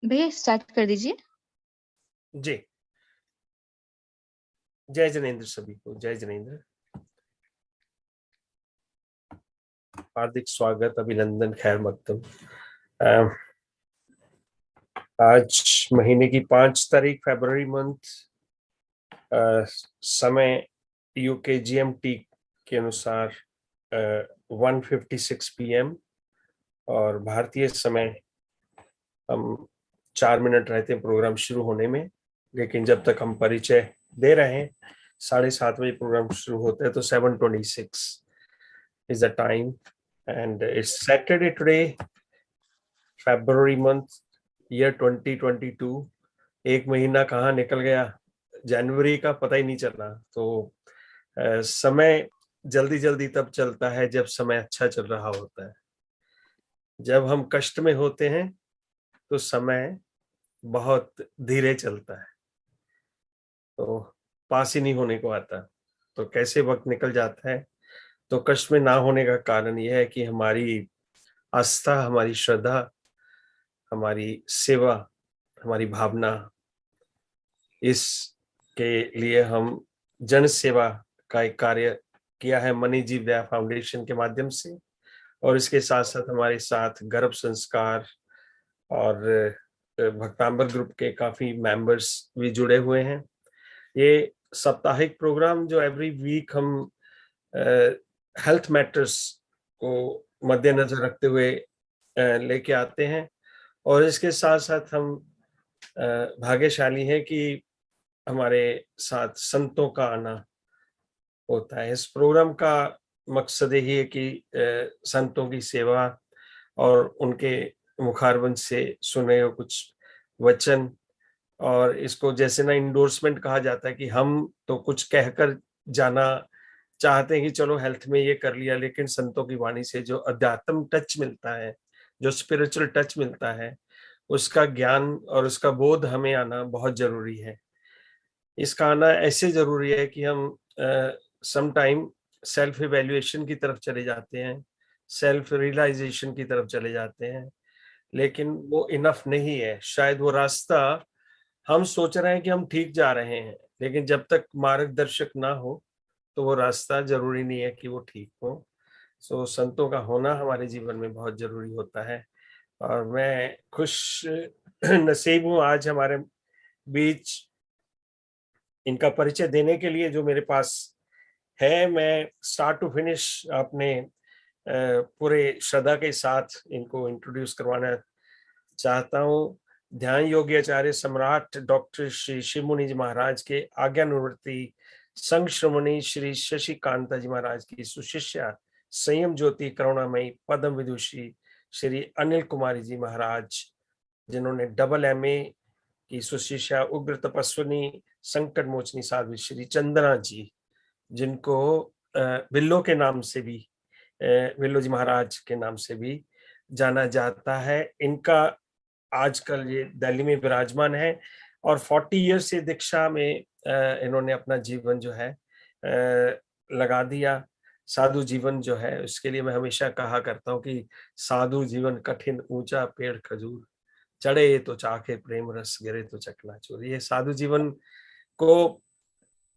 भैया स्टार्ट कर दीजिए। जी। जय जनेन्द्र सभी को, जय जनेन्द्र। हार्दिक स्वागत, अभिनंदन, खैर मकदम। आज महीने की 5 तारीख फरवरी मंथ, समय यूके जीएमटी के अनुसार 1:56 PM और भारतीय समय हम 4 मिनट रहते हैं प्रोग्राम शुरू होने में, लेकिन जब तक हम परिचय दे रहे हैं 7:30 बजे प्रोग्राम शुरू होता है, तो 7:26 is the time and it's Saturday today, February month, year 2022। एक महीना कहाँ निकल गया, जनवरी का पता ही नहीं चला। तो समय जल्दी जल्दी तब चलता है जब समय अच्छा चल रहा होता है। जब हम कष्ट में होते हैं तो समय बहुत धीरे चलता है, तो पास ही नहीं होने को आता। तो कैसे वक्त निकल जाता है। तो कष्ट में ना होने का कारण यह है कि हमारी आस्था, हमारी श्रद्धा, हमारी सेवा, हमारी भावना, इसके लिए हम जन सेवा का एक कार्य किया है मनी जीव दया फाउंडेशन के माध्यम से, और इसके साथ साथ हमारे साथ गर्भ संस्कार और भक्तांबर ग्रुप के काफी मेंबर्स भी जुड़े हुए हैं। ये साप्ताहिक प्रोग्राम जो एवरी वीक हम हेल्थ मैटर्स को मद्देनजर रखते हुए लेके आते हैं, और इसके साथ साथ हम भाग्यशाली हैं कि हमारे साथ संतों का आना होता है। इस प्रोग्राम का मकसद यही है कि संतों की सेवा और उनके मुखारबंद से सुने हुए कुछ वचन, और इसको जैसे ना इंडोर्समेंट कहा जाता है कि हम तो कुछ कहकर जाना चाहते हैं कि चलो हेल्थ में ये कर लिया, लेकिन संतों की वाणी से जो अध्यात्म टच मिलता है, जो स्पिरिचुअल टच मिलता है, उसका ज्ञान और उसका बोध हमें आना बहुत जरूरी है। इसका आना ऐसे जरूरी है कि हम सम टाइम सेल्फ इवैल्यूएशन की तरफ चले जाते हैं, सेल्फ रियलाइजेशन की तरफ चले जाते हैं, लेकिन वो इनफ नहीं है। शायद वो रास्ता हम सोच रहे हैं कि हम ठीक जा रहे हैं, लेकिन जब तक मार्गदर्शक ना हो तो वो रास्ता जरूरी नहीं है कि वो ठीक हो। सो संतों का होना हमारे जीवन में बहुत जरूरी होता है, और मैं खुश नसीब हूँ आज हमारे बीच इनका परिचय देने के लिए जो मेरे पास है। मैं स्टार्ट टू फिनिश अपने पूरे श्रद्धा के साथ इनको इंट्रोड्यूस करवाना चाहता हूँ। ध्यान योगी आचार्य सम्राट डॉक्टर श्री शिवमुनि जी महाराज के आज्ञानुवर्ती संघ श्रोमणी श्री शशि कांता जी महाराज की सुशिष्या संयम ज्योति करुणामयी पद्म विदुषी श्री अनिल कुमारी जी महाराज, जिन्होंने डबल MA की सुशिष्या उग्र तपस्विनी संकट मोचनी साध्वी श्री चंदना जी, जिनको विल्लो के नाम से भी, विल्लो जी महाराज के नाम से भी जाना जाता है। इनका आजकल ये दिल्ली में विराजमान है, और 40 ईयर से दीक्षा में इन्होंने अपना जीवन जो है लगा दिया। साधु जीवन जो है उसके लिए मैं हमेशा कहा करता हूँ कि साधु जीवन कठिन ऊंचा पेड़ खजूर, चढ़े तो चाखे प्रेम रस, गिरे तो चकनाचूर। ये साधु जीवन को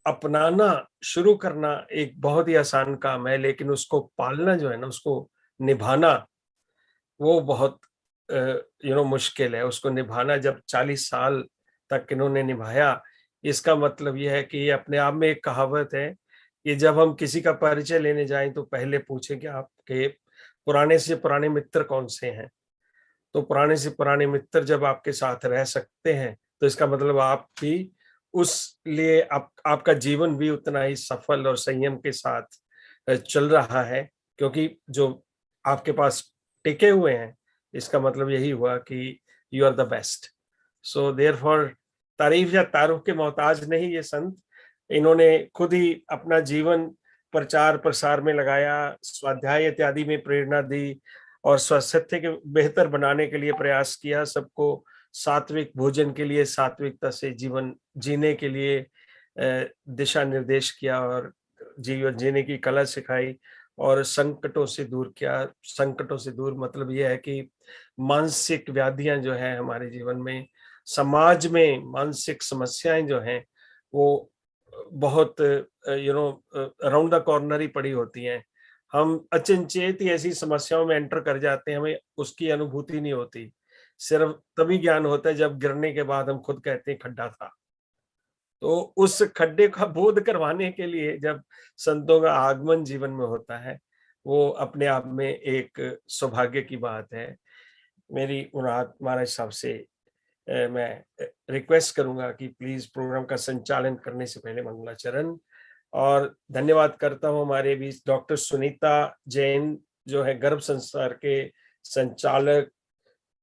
अपनाना शुरू करना एक बहुत ही आसान काम है, लेकिन उसको पालना जो है ना, उसको निभाना वो बहुत मुश्किल है। उसको निभाना जब 40 साल तक इन्होंने निभाया, इसका मतलब यह है कि ये अपने आप में एक कहावत है कि जब हम किसी का परिचय लेने जाएं तो पहले पूछें कि आपके पुराने से पुराने मित्र कौन से हैं। तो पुराने से पुराने मित्र जब आपके साथ रह सकते हैं तो इसका मतलब आप भी उस लिए आपका जीवन भी उतना ही सफल और संयम के साथ चल रहा है, क्योंकि जो आपके पास टिके हुए हैं इसका मतलब यही हुआ कि you are the best. So therefore तारीफ या तारुफ के मोहताज नहीं ये संत। इन्होंने खुद ही अपना जीवन प्रचार प्रसार में लगाया, स्वाध्याय इत्यादि में प्रेरणा दी, और स्वास्थ्य के बेहतर बनाने के लिए प्रयास किया, सबको सात्विक भोजन के लिए, सात्विकता से जीवन जीने के लिए दिशा निर्देश किया, और जीवन जीने की कला सिखाई। और संकटों से दूर किया। संकटों से दूर मतलब ये है कि मानसिक व्याधियाँ जो हैं हमारे जीवन में, समाज में मानसिक समस्याएँ जो हैं, वो बहुत अराउंड द कॉर्नर ही पड़ी होती हैं। हम अचनचेत ही ऐसी समस्याओं में एंटर कर जाते हैं, हमें उसकी अनुभूति नहीं होती। सिर्फ़ तभी ज्ञान होता है जब गिरने के बाद हम खुद कहते हैं खड्डा था। तो उस खड्डे का बोध करवाने के लिए जब संतों का आगमन जीवन में होता है, वो अपने आप में एक सौभाग्य की बात है। मेरी मुराद महाराज साहब से मैं रिक्वेस्ट करूँगा कि प्लीज़ प्रोग्राम का संचालन करने से पहले मंगलाचरण, और धन्यवाद करता हूँ हमारे बीच डॉक्टर सुनीता जैन जो है गर्भ संस्कार के संचालक,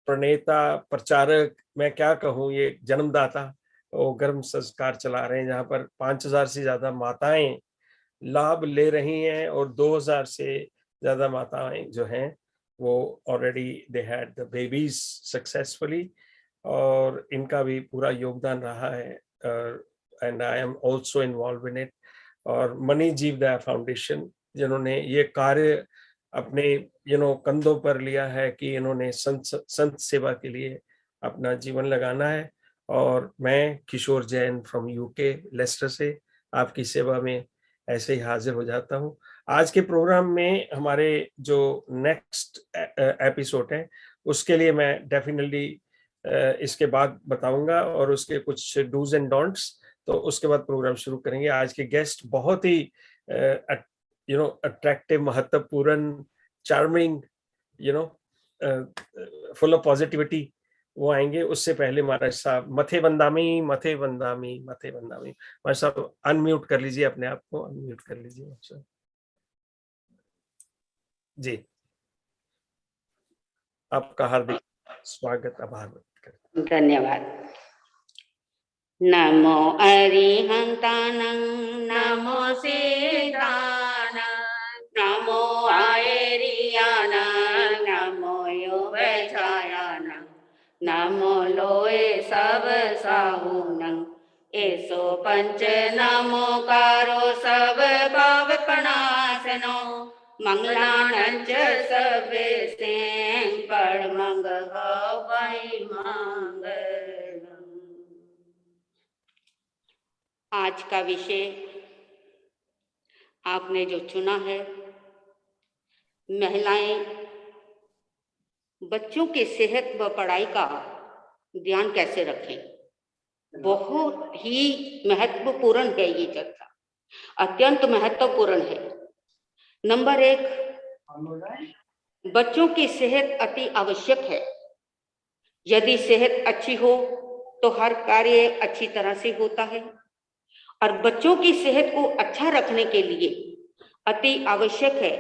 प्रणेता, प्रचारक, मैं क्या कहूँ, ये जन्मदाता, वो गर्भ संस्कार चला रहे हैं जहाँ पर 5000 से ज़्यादा माताएँ लाभ ले रही हैं और 2000 से ज़्यादा माताएँ जो हैं वो already they had the babies successfully, और इनका भी पूरा योगदान रहा है, and I am also involve in it. और मनी जीव दया फाउंडेशन जिन्होंने ये कार्य अपने कंधों पर लिया है कि इन्होंने संत सेवा के लिए अपना जीवन लगाना है, और मैं किशोर जैन फ्रॉम यूके लेस्टर से आपकी सेवा में ऐसे ही हाजिर हो जाता हूँ। आज के प्रोग्राम में हमारे जो नेक्स्ट एपिसोड है उसके लिए मैं डेफिनिटली इसके बाद बताऊंगा, और उसके कुछ डूज एंड डोंट्स, तो उसके बाद प्रोग्राम शुरू करेंगे। आज के गेस्ट बहुत ही अट्रैक्टिव, महत्वपूर्ण, charming, you know full of positivity, वो आएंगे। उससे पहले महाराज साहब मथे वंदामी, मथे वंदामी, मथे वंदामी, महाराज साहब अनम्यूट कर लीजिए, अपने आप को अनम्यूट कर लीजिए। अच्छा जी, आपका हार्दिक स्वागत, आभार व्यक्त करता हूं। धन्यवाद। नमो अरिहंतानं नमो सिद्धानं नमो आयरियानं नमो योगछायानं नमो लोए सब साहुनं एसो पंच नमोकारो सब पाप प्रणाशनो मंगलानंच सबे सें परमंग हवै मंगलम्। आज का विषय आपने जो चुना है, महिलाएं बच्चों की सेहत व पढ़ाई का ध्यान कैसे रखें। बहुत ही महत्वपूर्ण है ये चर्चा, अत्यंत महत्वपूर्ण है। नंबर 1, बच्चों की सेहत अति आवश्यक है। यदि सेहत अच्छी हो तो हर कार्य अच्छी तरह से होता है, और बच्चों की सेहत को अच्छा रखने के लिए अति आवश्यक है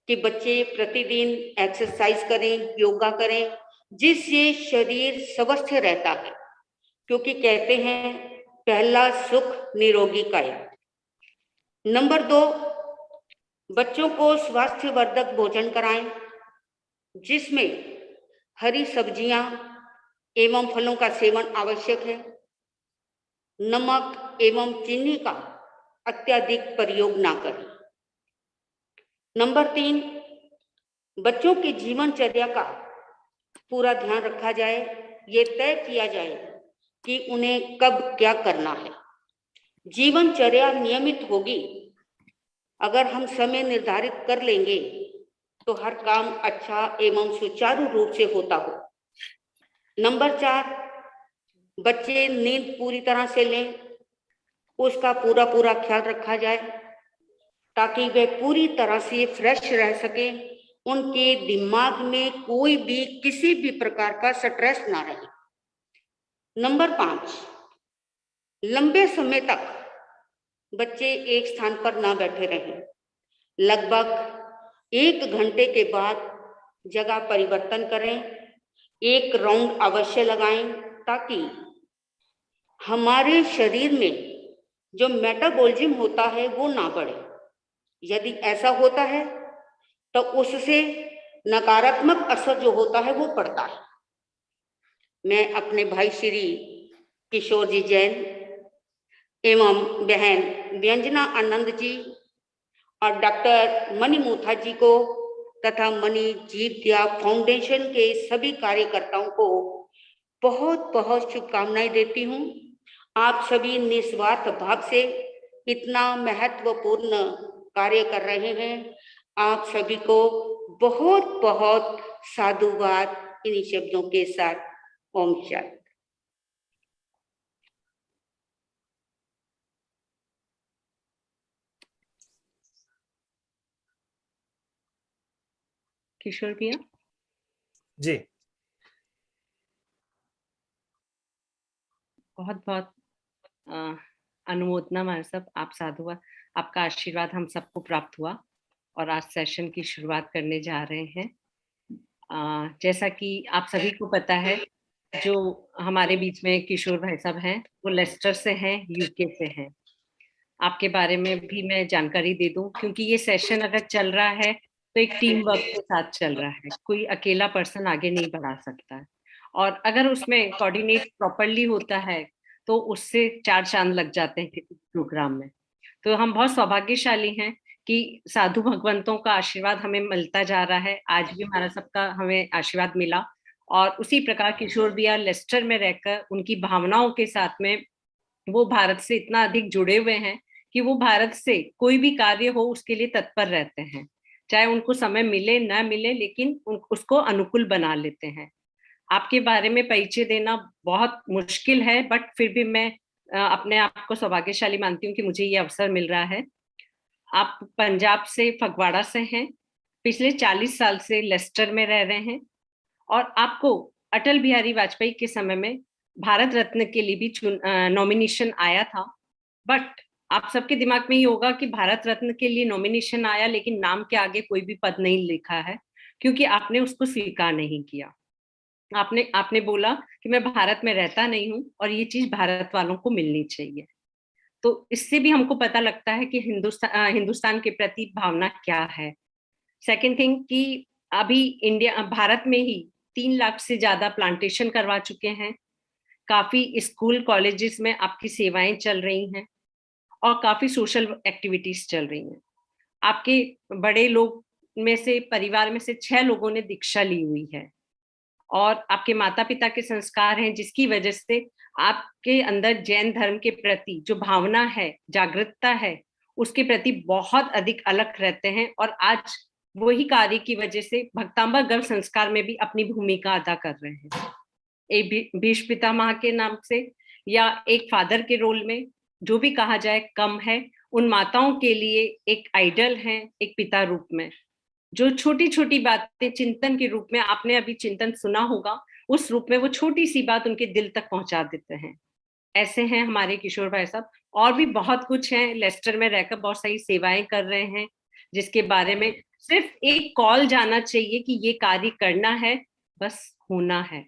कि बच्चे प्रतिदिन एक्सरसाइज करें, योगा करें, जिससे शरीर स्वस्थ रहता है। क्योंकि कहते हैं पहला सुख निरोगी काया। नंबर 2, बच्चों को स्वास्थ्यवर्धक भोजन कराएं, जिसमें हरी सब्जियां एवं फलों का सेवन आवश्यक है। नमक एवं चीनी का अत्यधिक प्रयोग ना करें। नंबर 3, बच्चों की जीवनचर्या का पूरा ध्यान रखा जाए। ये तय किया जाए कि उन्हें कब क्या करना है। जीवनचर्या नियमित होगी अगर हम समय निर्धारित कर लेंगे तो हर काम अच्छा एवं सुचारू रूप से होता हो। नंबर 4, बच्चे नींद पूरी तरह से लें, उसका पूरा ख्याल रखा जाए ताकि वे पूरी तरह से फ्रेश रह सके, उनके दिमाग में कोई भी किसी भी प्रकार का स्ट्रेस ना रहे। नंबर 5, लंबे समय तक बच्चे एक स्थान पर ना बैठे रहें। लगभग 1 घंटे के बाद जगह परिवर्तन करें, एक राउंड अवश्य लगाएं ताकि हमारे शरीर में जो मेटाबॉलिज्म होता है वो ना बढ़े। यदि ऐसा होता है तो उससे नकारात्मक असर जो होता है वो पड़ता है। मैं अपने भाई श्री किशोर जी जैन एवं बहन व्यंजना आनंद जी और डॉक्टर मणि मूथा जी को तथा मणि जीवदया फाउंडेशन के सभी कार्यकर्ताओं को बहुत बहुत शुभकामनाएं देती हूँ। आप सभी निस्वार्थ भाव से इतना महत्वपूर्ण कार्य कर रहे हैं। आप सभी को बहुत बहुत साधुवाद इन्हीं शब्दों के साथ। ओम शांति। किशोर भैया जी, बहुत बहुत अनुमोदना हमारे सब। आप साधुवाद, आपका आशीर्वाद हम सबको प्राप्त हुआ और आज सेशन की शुरुआत करने जा रहे हैं। जैसा कि आप सभी को पता है, जो हमारे बीच में किशोर भाई साहब हैं वो लेस्टर से हैं, यूके से हैं। आपके बारे में भी मैं जानकारी दे दूं, क्योंकि ये सेशन अगर चल रहा है तो एक टीम वर्क के साथ चल रहा है, कोई अकेला पर्सन आगे नहीं बढ़ा सकता है। और अगर उसमें कोऑर्डिनेट प्रॉपरली होता है तो उससे चार चांद लग जाते हैं किसी प्रोग्राम में। तो हम बहुत सौभाग्यशाली हैं कि साधु भगवंतों का आशीर्वाद हमें मिलता जा रहा है। आज भी हमारा सबका हमें आशीर्वाद मिला और उसी प्रकार किशोर भैया लेस्टर में रहकर उनकी भावनाओं के साथ में वो भारत से इतना अधिक जुड़े हुए हैं कि वो भारत से कोई भी कार्य हो उसके लिए तत्पर रहते हैं, चाहे उनको समय मिले ना मिले, लेकिन उसको अनुकूल बना लेते हैं। आपके बारे में परिचय देना बहुत मुश्किल है, बट फिर भी मैं अपने आप को सौभाग्यशाली मानती हूँ कि मुझे ये अवसर मिल रहा है। आप पंजाब से फगवाड़ा से हैं, पिछले 40 साल से लेस्टर में रह रहे हैं और आपको अटल बिहारी वाजपेयी के समय में भारत रत्न के लिए भी नॉमिनेशन आया था। बट आप सबके दिमाग में ये होगा कि भारत रत्न के लिए नॉमिनेशन आया लेकिन नाम के आगे कोई भी पद नहीं लिखा है, क्योंकि आपने उसको स्वीकार नहीं किया। आपने बोला कि मैं भारत में रहता नहीं हूँ और ये चीज भारत वालों को मिलनी चाहिए। तो इससे भी हमको पता लगता है कि हिंदुस्तान के प्रति भावना क्या है। सेकेंड थिंग कि अभी इंडिया भारत में ही 3 लाख से ज्यादा प्लांटेशन करवा चुके हैं। काफी स्कूल कॉलेजेस में आपकी सेवाएं चल रही हैं और काफी सोशल एक्टिविटीज चल रही हैं। आपके बड़े लोग में से परिवार में से 6 लोगों ने दीक्षा ली हुई है और आपके माता पिता के संस्कार हैं, जिसकी वजह से आपके अंदर जैन धर्म के प्रति जो भावना है, जागरूकता है, उसके प्रति बहुत अधिक अलग रहते हैं और आज वही कार्य की वजह से भक्तांबर गर्भ संस्कार में भी अपनी भूमिका अदा कर रहे हैं। एक भीष्म पितामह के नाम से या एक फादर के रोल में, जो भी कहा जाए कम है। उन माताओं के लिए एक आइडल है, एक पिता रूप में, जो छोटी छोटी बातें चिंतन के रूप में, आपने अभी चिंतन सुना होगा, उस रूप में वो छोटी सी बात उनके दिल तक पहुंचा देते हैं। ऐसे हैं हमारे किशोर भाई साहब। और भी बहुत कुछ है, लेस्टर में रहकर बहुत सारी सेवाएं कर रहे हैं, जिसके बारे में सिर्फ एक कॉल जाना चाहिए कि ये कार्य करना है, बस होना है।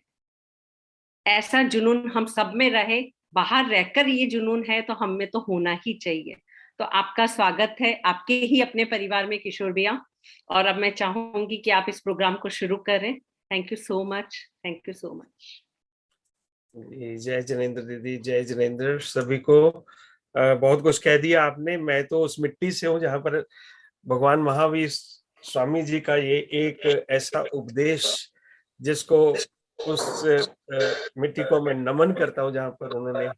ऐसा जुनून हम सब में रहे, बाहर रहकर ये जुनून है तो हम में तो होना ही चाहिए। तो आपका स्वागत है आपके ही अपने परिवार में किशोर भैया। और अब मैं चाहूंगी कि आप इस प्रोग्राम को शुरू करें। Thank you so much, thank you so much. जय जिनेंद्र दीदी, जय जिनेंद्र सभी को। बहुत कुछ कह दिया आपने। मैं तो उस मिट्टी से हूँ जहाँ पर भगवान महावीर स्वामी जी का ये एक ऐसा उपदेश, जिसको उस मिट्टी को मैं नमन करता हूँ, जहाँ पर उन्होंने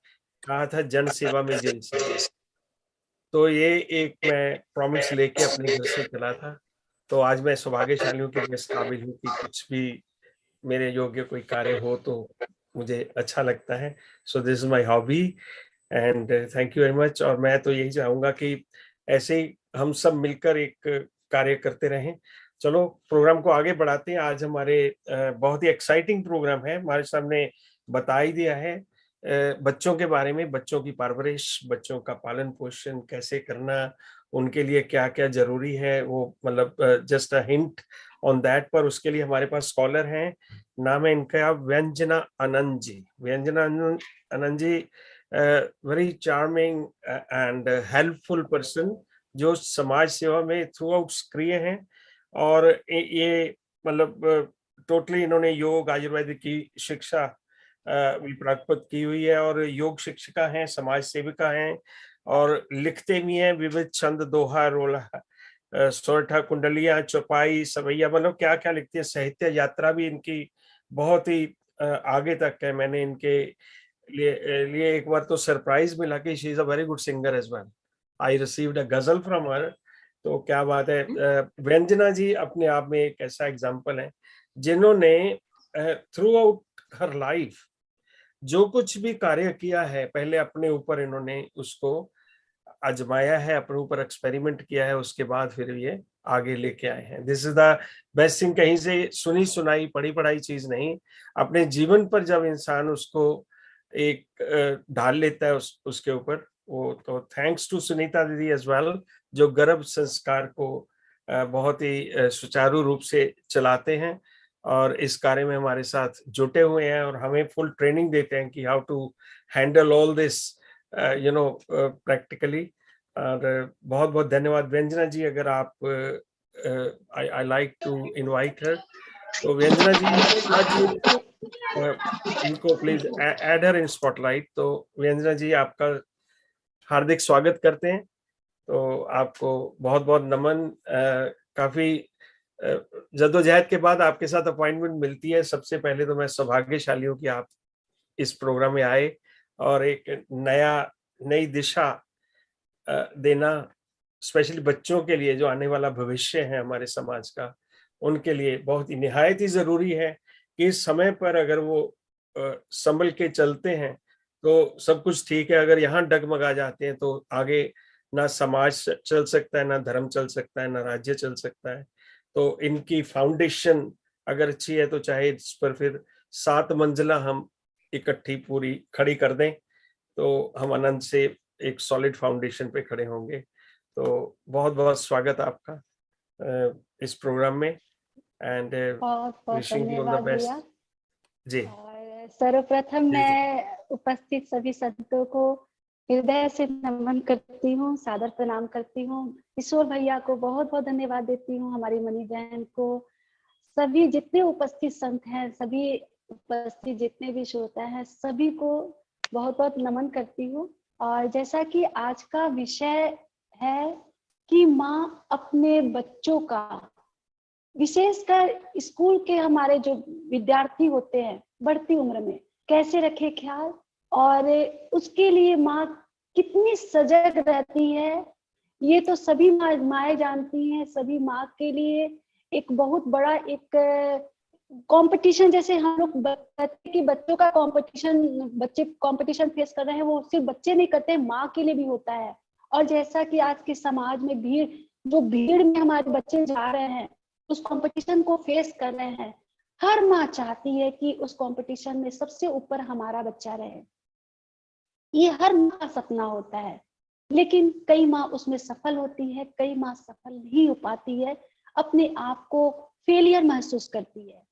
कहा था जन सेवा में जिन सेवा। तो ये एक मैं प्रॉमिस लेके अपने घर से चला था। तो आज मैं सौभाग्यशाली हूँ कि मैं इस काबिल हूँ कि कुछ भी मेरे योग्य कोई कार्य हो तो मुझे अच्छा लगता है। So this is my hobby and thank you very much. और मैं तो यही चाहूंगा कि ऐसे ही हम सब मिलकर एक कार्य करते रहें। चलो प्रोग्राम को आगे बढ़ाते हैं। आज हमारे बहुत ही एक्साइटिंग प्रोग्राम है। हमारे सामने बता ही दिया है बच्चों के बारे में, बच्चों की परवरिश, बच्चों का पालन पोषण कैसे करना, उनके लिए क्या क्या जरूरी है, वो मतलब just a hint on that. पर उसके लिए हमारे पास स्कॉलर हैं। नाम है इनका Vyanjana Anand ji. Vyanjana Anand ji very charming and helpful person, जो समाज सेवा में थ्रू आउट सक्रिय हैं। और ये मतलब टोटली इन्होंने योग आयुर्वेद की शिक्षा भी प्राप्त की हुई है और योग शिक्षिका हैं, समाज सेविका हैं और लिखते भी हैं विविध छंद दोहा रोला सोरठा कुंडलियां, चौपाई, सवैया, मतलब क्या क्या लिखती है। साहित्य यात्रा भी इनकी बहुत ही आगे तक है। मैंने इनके लिए एक बार तो सरप्राइज मिला कि she is a very good singer as well. I received a ghazal from हर। तो क्या बात है। व्यंजना जी अपने आप में एक ऐसा एग्जाम्पल है जिन्होंने थ्रू आउट हर लाइफ जो कुछ भी कार्य किया है, पहले अपने ऊपर इन्होंने उसको आजमाया है, अपने ऊपर एक्सपेरिमेंट किया है, उसके बाद फिर ये आगे लेके आए हैं। This is the best thing. कहीं से सुनी सुनाई पढ़ी पढ़ाई चीज नहीं, अपने जीवन पर जब इंसान उसको एक ढाल लेता है उसके ऊपर, वो तो थैंक्स टू सुनीता दीदी एज वेल, जो गर्भ संस्कार को बहुत ही सुचारू रूप से चलाते हैं और इस कार्य में हमारे साथ जुटे हुए हैं और हमें फुल ट्रेनिंग देते हैं कि how to handle all this practically. और बहुत बहुत धन्यवाद व्यंजना जी। अगर आप I like to invite her, तो व्यंजना जी आज इनको please add her in spotlight. तो व्यंजना जी आपका हार्दिक स्वागत करते हैं। तो आपको बहुत बहुत नमन। काफी जद्दोजहद के बाद आपके साथ अपॉइंटमेंट मिलती है। सबसे पहले तो मैं सौभाग्यशाली हूँ कि आप इस प्रोग्राम में आए और एक नई दिशा देना, स्पेशली बच्चों के लिए जो आने वाला भविष्य है हमारे समाज का, उनके लिए बहुत ही निहायत ही जरूरी है कि इस समय पर अगर वो संभल के चलते हैं तो सब कुछ ठीक है। अगर यहाँ डगमगा जाते हैं तो आगे ना समाज चल सकता है, ना धर्म चल सकता है, ना राज्य चल सकता है। तो इनकी फाउंडेशन अगर अच्छी है तो चाहे इस पर फिर 7 मंजिला हम इकट्ठी पूरी खड़ी कर दें तो हम अनंत से एक सॉलिड फाउंडेशन पे खड़े होंगे। तो बहुत बहुत स्वागत आपका इस प्रोग्राम में एंड बहुत बहुत विशिंग यू ऑल द धन्यवाद भैया। बेस्ट जी। और सर्वप्रथम जी जी मैं उपस्थित सभी संतों को हृदय से नमन करती हूँ, सादर प्रणाम करती हूँ। किशोर भैया को बहुत बहुत धन्यवाद देती हूँ, हमारी मनी बहन को, सभी जितने उपस्थित संत हैं, सभी उपस्थित जितने भी श्रोता हैं, सभी को बहुत बहुत नमन करती हूँ। और जैसा कि आज का विषय है कि माँ अपने बच्चों का, विशेषकर स्कूल के हमारे जो विद्यार्थी होते हैं बढ़ती उम्र में, कैसे रखे ख्याल, और उसके लिए माँ कितनी सजग रहती है, ये तो सभी माएँ जानती हैं। सभी माँ के लिए एक बहुत बड़ा एक कंपटीशन, जैसे हम लोग बताते कि बच्चों का कंपटीशन, बच्चे कंपटीशन फेस कर रहे हैं, वो सिर्फ बच्चे नहीं करते हैं, माँ के लिए भी होता है। और जैसा कि आज के समाज में भीड़ में हमारे बच्चे जा रहे हैं, उस कंपटीशन को फेस कर रहे हैं, हर माँ चाहती है कि उस कंपटीशन में सबसे ऊपर हमारा बच्चा रहे। ये हर माँ का सपना होता है, लेकिन कई माँ उसमें सफल होती है, कई माँ सफल नहीं हो पाती है, अपने आप को फेलियर महसूस करती है।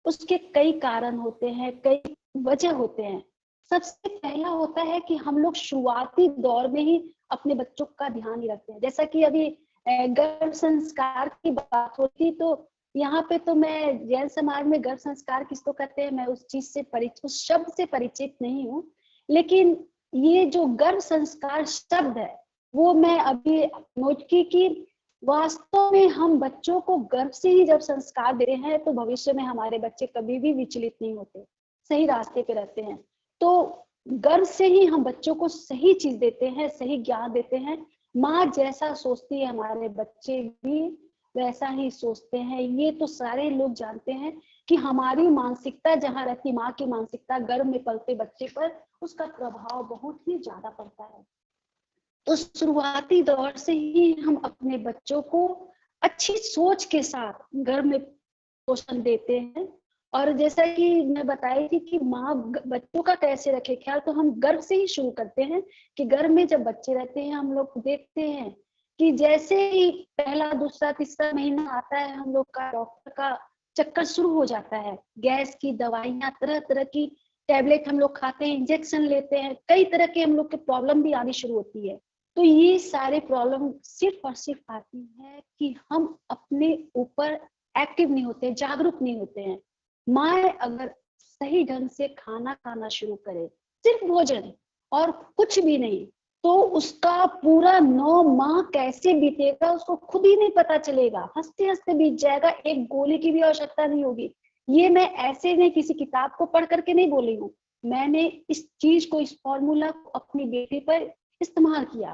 उसके कई कारण होते हैं, कई वजह होते हैं। सबसे पहला होता है कि हम लोग शुरुआती दौर में ही अपने बच्चों का ध्यान नहीं रखते हैं। जैसा कि अभी गर्भ संस्कार की बात होती, तो यहाँ पे तो मैं जैन समाज में गर्भ संस्कार किसको कहते हैं, मैं उस चीज से उस शब्द से परिचित नहीं हूँ, लेकिन ये जो गर्भ संस्कार शब्द है वो मैं अभी नोट की कि वास्तव में हम बच्चों को गर्भ से ही जब संस्कार दे रहे हैं तो भविष्य में हमारे बच्चे कभी भी विचलित नहीं होते, सही रास्ते पे रहते हैं। तो गर्भ से ही हम बच्चों को सही चीज देते हैं, सही ज्ञान देते हैं। माँ जैसा सोचती है हमारे बच्चे भी वैसा ही सोचते हैं। ये तो सारे लोग जानते हैं कि हमारी मानसिकता जहाँ रहती, माँ की मानसिकता गर्भ में पलते बच्चे पर, उसका प्रभाव बहुत ही ज्यादा पड़ता है। तो शुरुआती दौर से ही हम अपने बच्चों को अच्छी सोच के साथ घर में पोषण देते हैं। और जैसा कि मैं बताई थी कि माँ बच्चों का कैसे रखे ख्याल, तो हम गर्भ से ही शुरू करते हैं कि गर्भ में जब बच्चे रहते हैं हम लोग देखते हैं कि जैसे ही पहला दूसरा तीसरा महीना आता है हम लोग का डॉक्टर का चक्कर शुरू हो जाता है। गैस की दवाइयाँ, तरह तरह की टैबलेट हम लोग खाते हैं, इंजेक्शन लेते हैं, कई तरह के हम लोग के प्रॉब्लम भी आनी शुरू होती है। तो ये सारे प्रॉब्लम सिर्फ और सिर्फ आती है कि हम अपने ऊपर एक्टिव नहीं होते, जागरूक नहीं होते हैं। माँ अगर सही ढंग से खाना खाना शुरू करे, सिर्फ भोजन और कुछ भी नहीं, तो उसका पूरा 9 माह कैसे बीतेगा उसको खुद ही नहीं पता चलेगा, हंसते हंसते बीत जाएगा, एक गोली की भी आवश्यकता नहीं होगी। ये मैं ऐसे नहीं किसी किताब को पढ़ करके नहीं बोली हूँ, मैंने इस चीज को, इस फॉर्मूला को अपनी बेटी पर इस्तेमाल किया।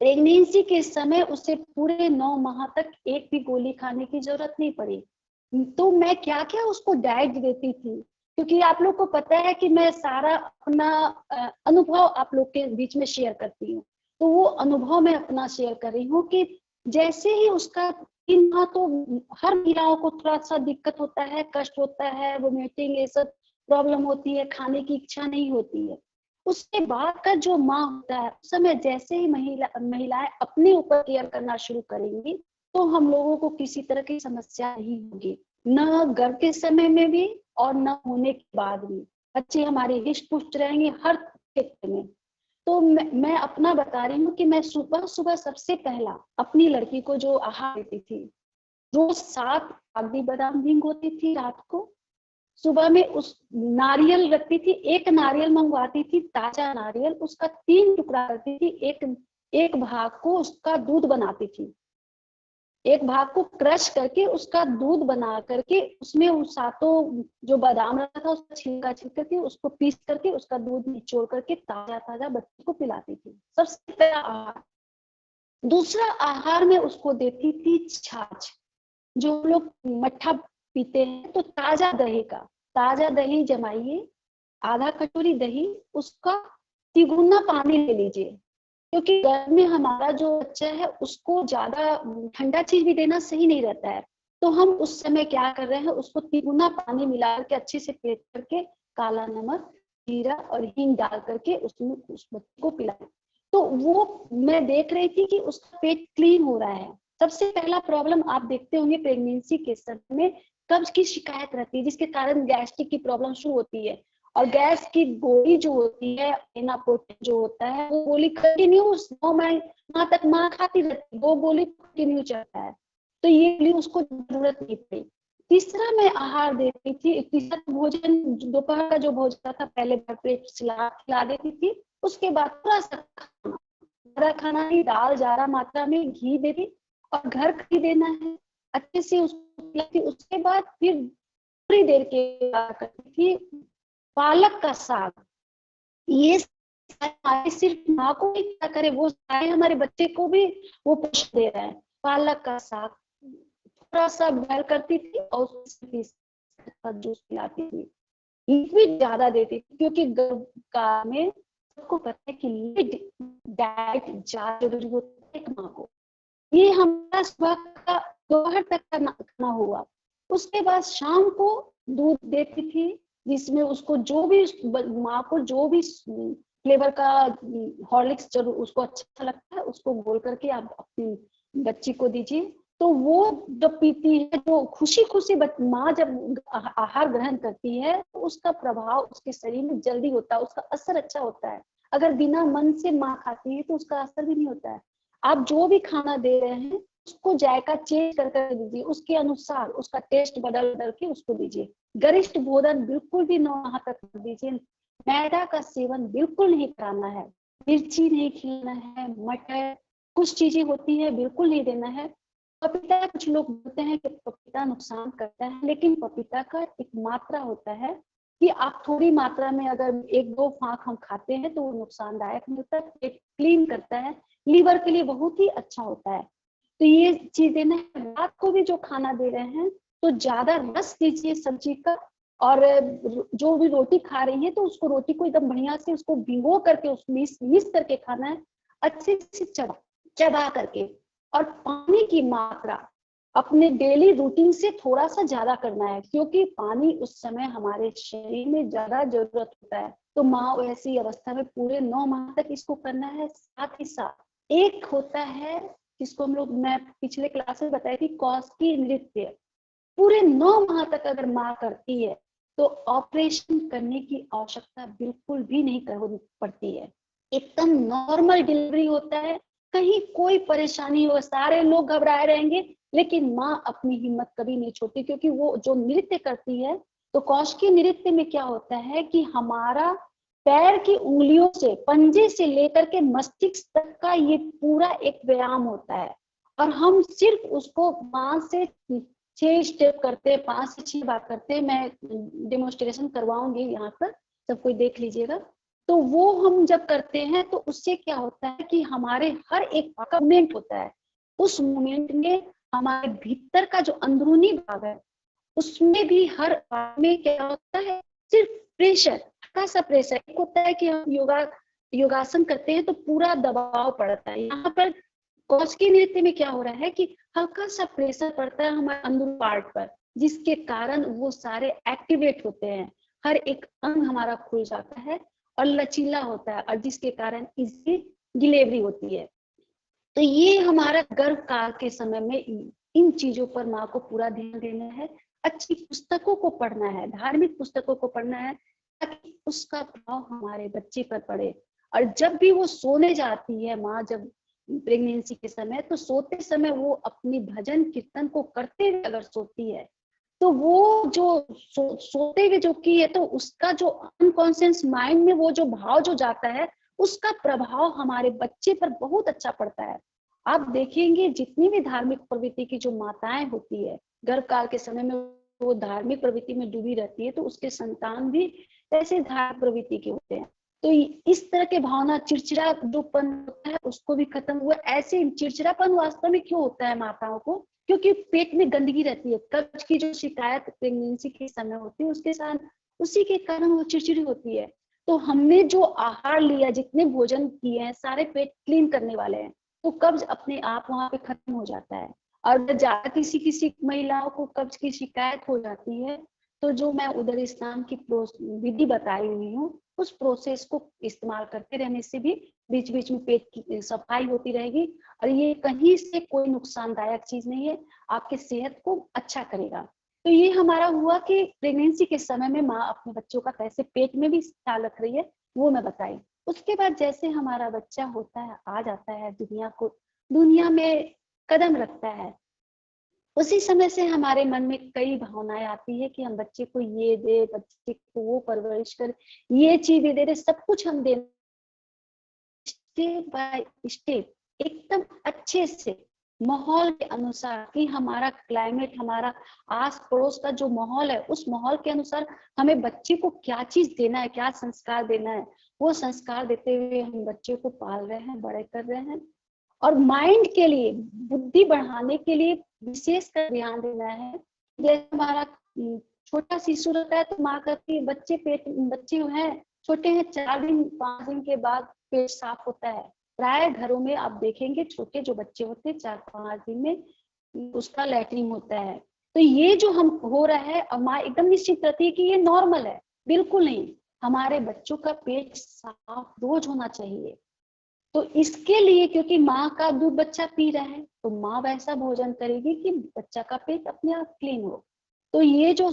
प्रेगनेंसी के समय उसे पूरे 9 माह तक एक भी गोली खाने की जरूरत नहीं पड़ी। तो मैं क्या क्या उसको डाइट देती थी, क्योंकि आप लोग को पता है कि मैं सारा अपना अनुभव आप लोग के बीच में शेयर करती हूँ। तो वो अनुभव मैं अपना शेयर कर रही हूँ कि जैसे ही उसका 3 माह, तो हर महिलाओं को थोड़ा सा दिक्कत होता है, कष्ट होता है, वोमिटिंग ये सब प्रॉब्लम होती है, खाने की इच्छा नहीं होती है। उसके बाद का जो माह होता है, उस समय जैसे ही महिलाएं अपने ऊपर केयर करना शुरू करेंगी तो हम लोगों को किसी तरह की समस्या नहीं होगी, न गर्भ के समय में भी और न होने के बाद भी। बच्चे हमारे हिष्ट पुष्ट रहेंगे हर क्षेत्र में। तो मैं अपना बता रही हूँ कि मैं सुबह सुबह सबसे पहला अपनी लड़की को जो आहार देती थी, रोज 7 कागजी बादाम भिगोती थी रात को, सुबह में उस नारियल रखती थी, एक नारियल मंगवाती थी, ताजा नारियल, उसका 3 टुकड़ा करती थी, एक भाग को उसका दूध बनाती थी, एक भाग को क्रश करके उसका दूध बना करके उसमें उस सातों जो बादाम रखा था उसका छिलका छिल करके उसको पीस करके उसका दूध निचोड़ करके ताजा ताजा बच्चे को पिलाती थी। सबसे पहला आहार। दूसरा आहार में उसको देती थी छाछ। जो लोग मट्ठा पीते हैं तो ताजा दही जमाइए, आधा कटोरी दही, उसका तिगुना पानी ले लीजिए, क्योंकि गर्भ में हमारा जो बच्चा है उसको ज्यादा ठंडा चीज भी देना सही नहीं रहता है। तो हम उस समय क्या कर रहे हैं, उसको तिगुना पानी मिला करके अच्छे से पेट करके काला नमक, जीरा और हींग डाल करके उसमें उस बच्चे को पिलाएं। तो वो मैं देख रही थी कि उसका पेट क्लीन हो रहा है। सबसे पहला प्रॉब्लम आप देखते होंगे प्रेगनेंसी के समय में कब्ज की शिकायत रहती है, जिसके कारण गैस्ट्रिक की प्रॉब्लम शुरू होती है। और गैस की गोली जो होती है, एनापोर्टिन जो होता है, वो गोली कंटिन्यू 9 माह तक माँ खाती रहती है, वो गोली कंटिन्यू चलता है। तो ये गोली उसको जरूरत नहीं पड़ी। तीसरा मैं आहार देती थी, तीसरा भोजन दोपहर का जो भोजन था, पहले भर पेट खिला देती थी, उसके बाद थोड़ा सा खाना, ज्यादा खाना नहीं, दाल ज्यादा मात्रा में, घी दे दी और घर का ही देना है, अच्छे से उसको खिलाती। उसके बाद फिर थोड़ी देर के बाद करती थी पालक का साग। ये सिर्फ माँ को ही क्या करे, वो सारे हमारे बच्चे को भी वो पोषण दे रहा है। पालक का साग थोड़ा सा बॉयल करती थी और उसका जूस पिलाती थी। लिक्विड ज्यादा देती थी, क्योंकि गर्भ काल में सबको पता है कि लिक्विड डाइट ज्यादा जरूरी होता है एक माँ को। ये हमारा सुबह का दोपहर तक का खाना हुआ। उसके बाद शाम को दूध देती थी, जिसमें उसको जो भी माँ को जो भी फ्लेवर का हॉर्लिक्स जरूर उसको अच्छा लगता है, उसको घोल करके आप अपनी बच्ची को दीजिए। तो वो जब पीती है, जो खुशी खुशी माँ जब आहार ग्रहण करती है, तो उसका प्रभाव उसके शरीर में जल्दी होता है, उसका असर अच्छा होता है। अगर बिना मन से माँ खाती है तो उसका असर भी नहीं होता है। आप जो भी खाना दे रहे हैं उसको जायका चेंज करके दीजिए, उसके अनुसार उसका टेस्ट बदल बदल के उसको दीजिए। गरिष्ठ भोजन बिल्कुल भी 9 माह तक कर दीजिए। मैदा का सेवन बिल्कुल नहीं कराना है, मिर्ची नहीं खिलाना है, मटर कुछ चीजें होती है बिल्कुल नहीं देना है। पपीता, कुछ लोग बोलते हैं कि पपीता नुकसान करता है, लेकिन पपीता का एक मात्रा होता है कि आप थोड़ी मात्रा में अगर 1-2 फाँक हम खाते हैं तो वो नुकसानदायक नहीं होता, पेट क्लीन करता है, लीवर के लिए बहुत ही अच्छा होता है। तो ये चीज देना है। रात को भी जो खाना दे रहे हैं तो ज्यादा रस दीजिए सब्जी का, और जो भी रोटी खा रही है तो उसको रोटी को एकदम बढ़िया से उसको भिगो करके उसको मिस करके खाना है, अच्छे से चबा करके। और पानी की मात्रा अपने डेली रूटीन से थोड़ा सा ज्यादा करना है, क्योंकि पानी उस समय हमारे शरीर में ज्यादा जरूरत होता है। तो माँ ऐसी अवस्था में पूरे 9 माह तक इसको करना है। साथ ही साथ एक होता है जिसको हम लोग, मैं पिछले क्लास में बताई थी, कौशिकी नृत्य। पूरे 9 माह तक अगर माँ करती है तो ऑपरेशन करने की आवश्यकता बिल्कुल भी नहीं पड़ती है, एकदम नॉर्मल डिलीवरी होता है, कहीं कोई परेशानी हो, सारे लोग घबराए रहेंगे लेकिन माँ अपनी हिम्मत कभी नहीं छोड़ती, क्योंकि वो जो नृत्य करती है। तो कौशिकी नृत्य में क्या होता है कि हमारा पैर की उंगलियों से, पंजे से लेकर के मस्तिष्क तक का ये पूरा एक व्यायाम होता है। और हम सिर्फ उसको 5 से 6 स्टेप करते हैं, 5 से 6 बार करते हैं। मैं डेमोन्स्ट्रेशन करवाऊंगी यहाँ पर, सब कोई देख लीजिएगा। तो वो हम जब करते हैं तो उससे क्या होता है कि हमारे हर एक मूवमेंट होता है, उस मूवमेंट में हमारे भीतर का जो अंदरूनी भाग है उसमें भी हर भाग में क्या होता है, सिर्फ प्रेशर, हल्का सा प्रेशर। एक होता है कि हम योगासन करते हैं तो पूरा दबाव पड़ता है। यहाँ पर कौशिकी नृत्य में क्या हो रहा है कि हल्का सा प्रेशर पड़ता है हमारे अंदर पार्ट पर, जिसके कारण वो सारे एक्टिवेट होते हैं, हर एक अंग हमारा खुल जाता है और लचीला होता है, और जिसके कारण इसकी डिलीवरी होती है। तो ये हमारा गर्भ काल के समय में इन चीजों पर माँ को पूरा ध्यान देना है। अच्छी पुस्तकों को पढ़ना है, धार्मिक पुस्तकों को पढ़ना है, ताकि उसका प्रभाव हमारे बच्चे पर पड़े। और जब भी वो सोने जाती है माँ, जब प्रेगनेंसी के समय, तो सोते समय वो अपनी भजन कीर्तन को करते हुए अगर सोती है, तो वो जो सोते हुए जो की है, तो उसका जो अनकॉन्शियस माइंड में वो जो भाव जो जाता है, उसका प्रभाव हमारे बच्चे पर बहुत अच्छा पड़ता है। आप देखेंगे जितनी भी धार्मिक प्रवृत्ति की जो माताएं होती है, गर्भ काल के समय में वो धार्मिक प्रवृत्ति में डूबी रहती है, तो उसके संतान भी ऐसे धार्मिक प्रवृत्ति के होते हैं। तो इस तरह के भावना, चिड़चिड़ा जोपन होता है, उसको भी खत्म हुआ। ऐसे चिड़चिड़ापन वास्तव में क्यों होता है माताओं को? क्योंकि पेट में गंदगी रहती है। कब्ज की जो शिकायत प्रेगनेंसी के समय होती है, उसके साथ उसी के कारण वो चिड़चिड़ी होती है। तो हमने जो आहार लिया, जितने भोजन किए हैं, सारे पेट क्लीन करने वाले हैं, तो कब्ज अपने आप वहां पे खत्म हो जाता है। और ज्यादा किसी महिलाओं को कब्ज की शिकायत हो जाती है, तो जो मैं उदर स्नान की विधि बताई हुई हूँ, उस प्रोसेस को इस्तेमाल करते रहने से भी बीच बीच में पेट की सफाई होती रहेगी। और ये कहीं से कोई नुकसानदायक चीज नहीं है, आपके सेहत को अच्छा करेगा। तो ये हमारा हुआ कि प्रेगनेंसी के समय में माँ अपने बच्चों का कैसे पेट में भी ख्याल रख रही है, वो मैं बताई। उसके बाद जैसे हमारा बच्चा होता है, आ जाता है दुनिया में कदम रखता है, उसी समय से हमारे मन में कई भावनाएं आती है कि हम बच्चे को ये दे, बच्चे को वो परवरिश कर, ये चीज दे दे, सब कुछ हम दे, स्टेप बाय स्टेप एकदम अच्छे से माहौल के अनुसार, कि हमारा क्लाइमेट, हमारा आस पड़ोस का जो माहौल है, उस माहौल के अनुसार हमें बच्चे को क्या चीज देना है, क्या संस्कार देना है, वो संस्कार देते हुए हम बच्चे को पाल रहे हैं, बड़े कर रहे हैं। और माइंड के लिए, बुद्धि बढ़ाने के लिए विशेष कर ध्यान देना है। जैसे हमारा छोटा शिशु रहता है, तो माँ कहती है बच्चे हैं छोटे हैं, 4 दिन 5 दिन के बाद पेट साफ होता है। प्राय घरों में आप देखेंगे छोटे जो बच्चे होते हैं 4-5 दिन में उसका लैट्रिन होता है। तो ये जो हम हो रहा है, और माँ एकदम निश्चित रहती है कि ये नॉर्मल है। बिल्कुल नहीं, हमारे बच्चों का पेट साफ रोज होना चाहिए। तो इसके लिए, क्योंकि माँ का दूध बच्चा पी रहा है, तो माँ वैसा भोजन करेगी कि बच्चा का पेट अपने आप क्लीन हो। तो ये जो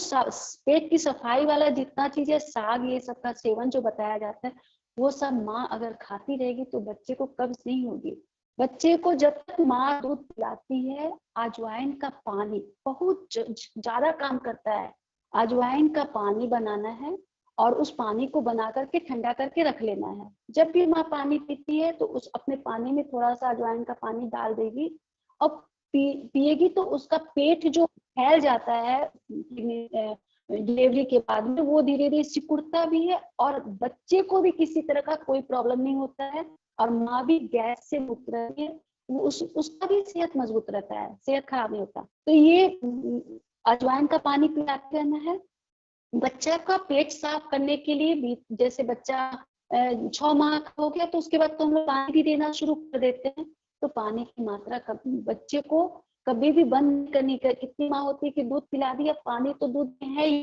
पेट की सफाई वाला जितना चीज है, साग, ये सब का सेवन जो बताया जाता है, वो सब माँ अगर खाती रहेगी तो बच्चे को कब्ज नहीं होगी। बच्चे को जब तक माँ दूध पिलाती है, अजवाइन का पानी बहुत ज्यादा काम करता है। अजवाइन का पानी बनाना है और उस पानी को बना करके ठंडा करके रख लेना है। जब भी माँ पानी पीती है तो उस अपने पानी में थोड़ा सा अजवाइन का पानी डाल देगी और पिएगी, तो उसका पेट जो फैल जाता है डिलीवरी के बाद में, वो धीरे धीरे सिकुड़ता भी है और बच्चे को भी किसी तरह का कोई प्रॉब्लम नहीं होता है, और माँ भी गैस से मुक्त रहती है, उसका भी सेहत मजबूत रहता है, सेहत खराब नहीं होता। तो ये अजवाइन का पानी पिलाते रहना है। बच्चा का पेट साफ करने के लिए भी, जैसे बच्चा 6 माह का हो गया तो उसके बाद तो हम लोग पानी भी देना शुरू कर देते हैं। तो पानी की मात्रा बच्चे को कभी भी बंद करनी कर। कितनी माँ होती है कि दूध पिला दिया, पानी तो दूध में है ही,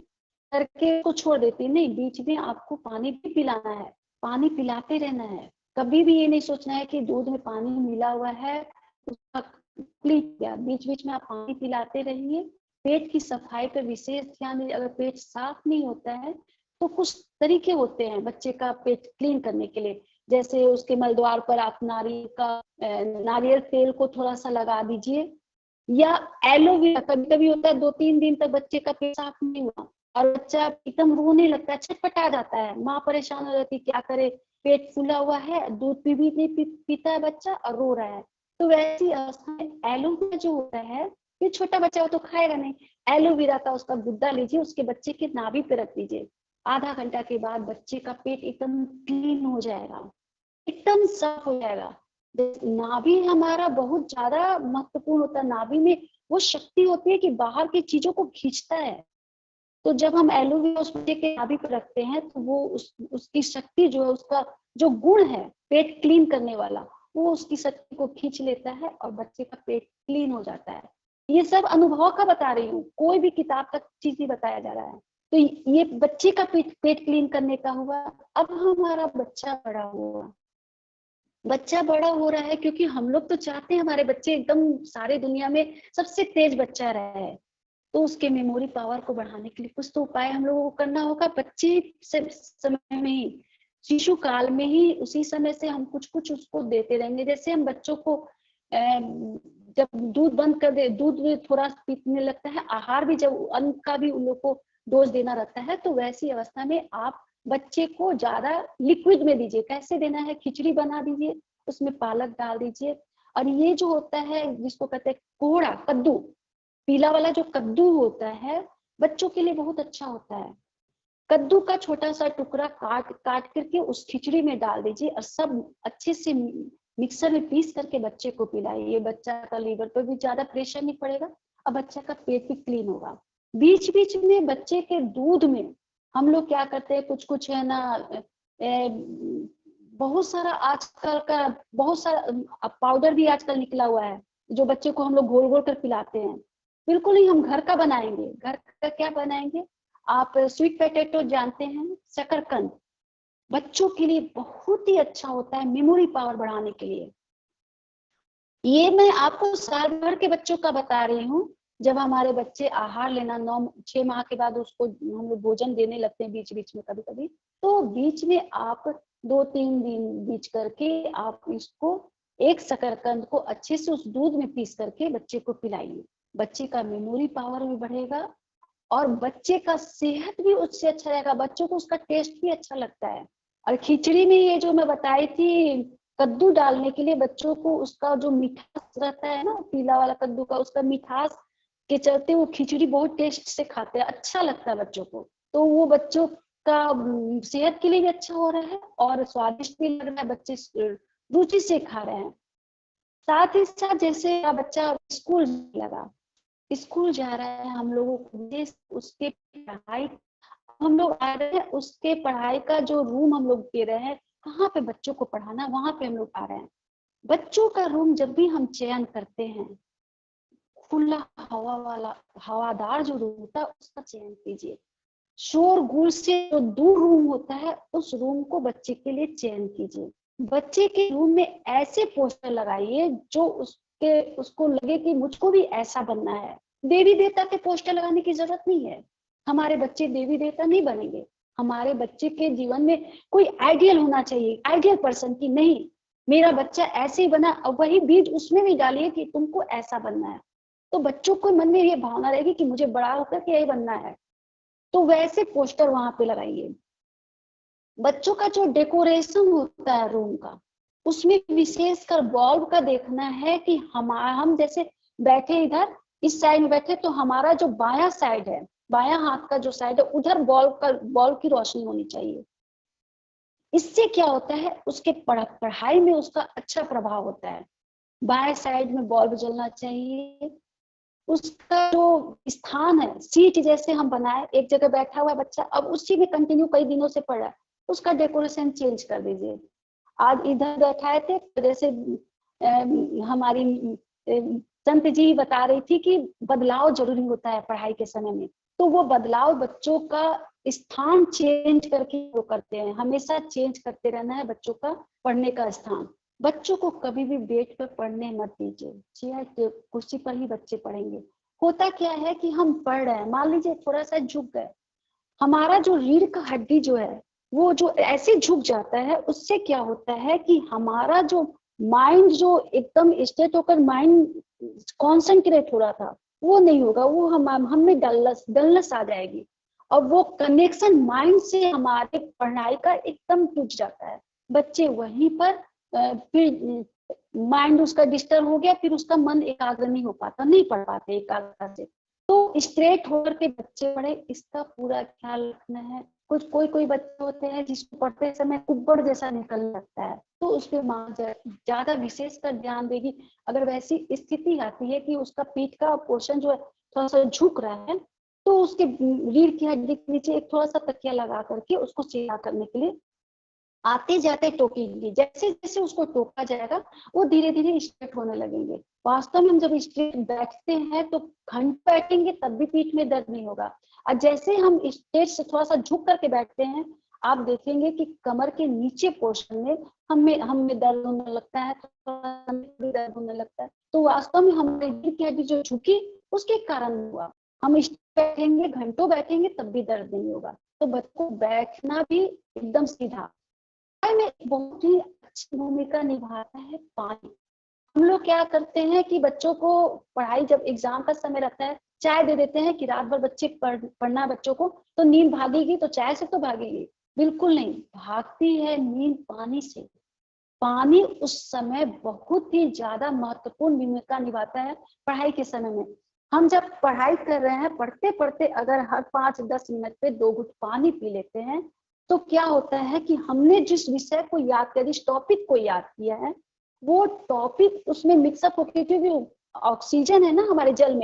करके को छोड़ देती है। नहीं, बीच में आपको पानी भी पिलाना है, पानी पिलाते रहना है। कभी भी ये नहीं सोचना है कि दूध में पानी मिला हुआ है उसका किया, बीच बीच में आप पानी पिलाते रहिए। पेट की सफाई पर विशेष ध्यान दीजिए। अगर पेट साफ नहीं होता है तो कुछ तरीके होते हैं बच्चे का पेट क्लीन करने के लिए, जैसे उसके मलद्वार पर आप नारियल तेल को थोड़ा सा लगा दीजिए, या एलोवेरा। कभी कभी होता है 2-3 दिन तक बच्चे का पेट साफ नहीं हुआ, और बच्चा एकदम रोने लगता है, छटपटा जाता है, माँ परेशान हो जाती है, क्या करे, पेट फूला हुआ है, दूध भी नहीं पीता है बच्चा और रो रहा है। तो वैसी अवस्था में एलोवेरा जो होता है, ये छोटा बच्चा हो तो खाएगा नहीं, एलोवेरा का उसका गुद्दा लीजिए, उसके बच्चे के नाभि पे रख दीजिए, आधा घंटा के बाद बच्चे का पेट एकदम क्लीन हो जाएगा, एकदम साफ हो जाएगा। नाभि हमारा बहुत ज्यादा महत्वपूर्ण होता है, नाभि में वो शक्ति होती है कि बाहर की चीजों को खींचता है। तो जब हम एलोवेरा उस बच्चे के नाभि पे रखते हैं तो वो उसकी शक्ति जो है, उसका जो गुण है पेट क्लीन करने वाला, वो उसकी शक्ति को खींच लेता है और बच्चे का पेट क्लीन हो जाता है। ये सब अनुभव का बता रही हूँ, कोई भी किताब तक चीज नहीं बताया जा रहा है। तो ये बच्चे का पेट क्लीन करने का हुआ। अब हमारा बच्चा बड़ा हुआ, बच्चा बड़ा हो रहा है, क्योंकि हम लोग तो चाहते हैं हमारे बच्चे एकदम सारे दुनिया में सबसे तेज बच्चा रहे, तो उसके मेमोरी पावर को बढ़ाने के लिए कुछ तो उपाय हम लोगों को करना होगा। बच्चे से समय में ही, शिशु काल में ही, उसी समय से हम कुछ कुछ उसको देते रहेंगे। जैसे हम बच्चों को जब दूध बंद कर दे, दूध थोड़ा पीने लगता है, आहार भी जब अन्न का भी उन लोग को डोज देना रहता है, तो वैसी अवस्था में आप बच्चे को ज्यादा लिक्विड में दीजिए। कैसे देना है, खिचड़ी बना दीजिए, उसमें पालक डाल दीजिए। और ये जो होता है जिसको कहते हैं कोहड़ा, कद्दू, पीला वाला जो कद्दू होता है बच्चों के लिए बहुत अच्छा होता है। कद्दू का छोटा सा टुकड़ा काट करके उस खिचड़ी में डाल दीजिए और सब अच्छे से मिक्सर में पीस करके बच्चे को पिलाइए। बच्चा का लीवर पर भी ज्यादा प्रेशर नहीं पड़ेगा और बच्चा का पेट भी क्लीन होगा। बीच बीच में बच्चे के दूध में हम लोग क्या करते हैं, कुछ कुछ है ना, बहुत सारा आजकल का बहुत सारा पाउडर भी आजकल निकला हुआ है जो बच्चे को हम लोग घोल घोल कर पिलाते हैं। बिल्कुल ही हम घर का बनाएंगे। घर का क्या बनाएंगे, आप स्वीट पोटैटो जानते हैं, शकरकंद, बच्चों के लिए बहुत ही अच्छा होता है मेमोरी पावर बढ़ाने के लिए। ये मैं आपको साल भर के बच्चों का बता रही हूँ। जब हमारे बच्चे आहार लेना 9-6 माह के बाद उसको हम लोग भोजन देने लगते हैं बीच बीच में कभी कभी, तो बीच में आप 2-3 दिन बीच करके आप इसको एक शकरकंद को अच्छे से उस दूध में पीस करके बच्चे को पिलाइए। बच्चे का मेमोरी पावर भी बढ़ेगा और बच्चे का सेहत भी उससे अच्छा रहेगा, बच्चों को उसका टेस्ट भी अच्छा लगता है। और खिचड़ी में ये जो मैं बताई थी कद्दू डालने के लिए, बच्चों को उसका जो मिठास रहता है ना, पीला वाला कद्दू का, उसका मिठास के चलते वो खिचड़ी बहुत टेस्ट से खाते हैं, अच्छा लगता है बच्चों को। तो वो बच्चों का सेहत के लिए भी अच्छा हो रहा है और स्वादिष्ट भी लग रहा है, बच्चे रुचि से खा रहे हैं। साथ ही साथ जैसे बच्चा स्कूल लगा, स्कूल जा रहा है, हम लोगों को उसके पढ़ाई, हम लोग आ रहे हैं, उसके पढ़ाई का जो रूम हम लोग दे रहे हैं, कहाँ पे बच्चों को पढ़ाना, वहां पे हम लोग आ रहे हैं। बच्चों का रूम जब भी हम चयन करते हैं, खुला हवा वाला हवादार जो रूम होता है उसका चयन कीजिए। शोरगुल से जो दूर रूम होता है उस रूम को बच्चे के लिए चयन कीजिए। बच्चे के रूम में ऐसे पोस्टर लगाइए जो उसको लगे कि मुझको भी ऐसा बनना है। देवी देवता के पोस्टर लगाने की जरूरत नहीं है, हमारे बच्चे देवी देवता नहीं बनेंगे। हमारे बच्चे के जीवन में कोई आइडियल होना चाहिए, आइडियल पर्सन की नहीं, मेरा बच्चा ऐसे ही बना, और वही बीज उसमें भी डालिए कि तुमको ऐसा बनना है। तो बच्चों को मन में ये भावना रहेगी कि मुझे बड़ा होकर के यही बनना है, तो वैसे पोस्टर वहां पे लगाइए। बच्चों का जो डेकोरेशन होता है रूम का, उसमें विशेषकर बल्ब का देखना है कि हम जैसे बैठे इधर इस साइड में बैठे, तो हमारा जो बायां साइड है, बायां हाथ का जो साइड है, उधर बल्ब की रोशनी होनी चाहिए। इससे क्या होता है, उसके पढ़ाई में उसका अच्छा प्रभाव होता है। बाएं साइड में बल्ब जलना चाहिए। उसका जो स्थान है, सीट जैसे हम बनाए, एक जगह बैठा हुआ बच्चा, अब उसी में कंटिन्यू कई दिनों से पढ़ रहा है, उसका डेकोरेशन चेंज कर दीजिए। आज इधर बैठाए थे, जैसे हमारी संत जी बता रही थी कि बदलाव जरूरी होता है पढ़ाई के समय में, तो वो बदलाव बच्चों का स्थान चेंज करके वो करते हैं। हमेशा चेंज करते रहना है बच्चों का पढ़ने का स्थान। बच्चों को कभी भी बेड पर पढ़ने मत दीजिए, चेयर कुर्सी पर ही बच्चे पढ़ेंगे। होता क्या है कि हम पढ़ रहे हैं, मान लीजिए थोड़ा सा झुक गए, हमारा जो रीढ़ का हड्डी जो है वो जो ऐसे झुक जाता है, उससे क्या होता है कि हमारा जो माइंड जो एकदम स्टेट होकर माइंड कॉन्सेंट्रेट हो रहा था वो नहीं होगा, वो हम में डलनेस आ जाएगी। और वो कनेक्शन माइंड से हमारे पढ़ाई का एकदम टूट जाता है। बच्चे वहीं पर फिर माइंड उसका डिस्टर्ब हो गया, फिर उसका मन एकाग्र नहीं हो पाता, नहीं पढ़ पाते एकाग्रता से। तो स्ट्रेट होकर के बच्चे पढ़े, इसका पूरा ख्याल रखना है। कोई बच्चे होते हैं जिसको पढ़ते समय उब्बड़ जैसा निकलने लगता है, तो उस पर माँ ज्यादा विशेष कर ध्यान देगी। अगर वैसी स्थिति आती है कि उसका पीठ का पोर्शन जो है थोड़ा सा झुक रहा है, तो उसके रीढ़ की हड्डी के नीचे एक थोड़ा सा तकिया लगा करके उसको सीधा करने के लिए आते जाते टोकेंगे। जैसे जैसे उसको टोका जाएगा वो धीरे धीरे स्ट्रेट होने लगेंगे। वास्तव में हम जब स्ट्रेट बैठते हैं तो घंटे बैठेंगे तब भी पीठ में दर्द नहीं होगा, और जैसे हम स्ट्रेट से थोड़ा सा झुक करके बैठते हैं, आप देखेंगे कि कमर के नीचे पोर्शन में हमें दर्द होने लगता है, दर्द होने लगता है। तो वास्तव में हमारी रीढ़ की हड्डी जो झुकी उसके कारण हुआ। हम बैठेंगे, घंटों बैठेंगे तब भी दर्द नहीं होगा। तो बच्चों को बैठना भी एकदम सीधा में बहुत ही अच्छी भूमिका निभाता है पानी। हम लोग क्या करते हैं कि बच्चों को पढ़ाई, जब एग्जाम का समय रहता है, चाय दे देते हैं कि रात भर बच्चे पढ़ना बच्चों को, तो नींद भागेगी तो चाय से तो भागेगी? बिल्कुल नहीं, भागती है नींद पानी से। पानी उस समय बहुत ही ज्यादा महत्वपूर्ण भूमिका निभाता है पढ़ाई के समय में। हम जब पढ़ाई कर रहे हैं, पढ़ते पढ़ते अगर हर 5-10 मिनट पे 2 घुट पानी पी लेते हैं, तो क्या होता है कि हमने जिस विषय को याद किया, जिस टॉपिक को याद किया है, वो टॉपिक उसमें मिक्सअप होकर, क्योंकि ऑक्सीजन है ना हमारे जल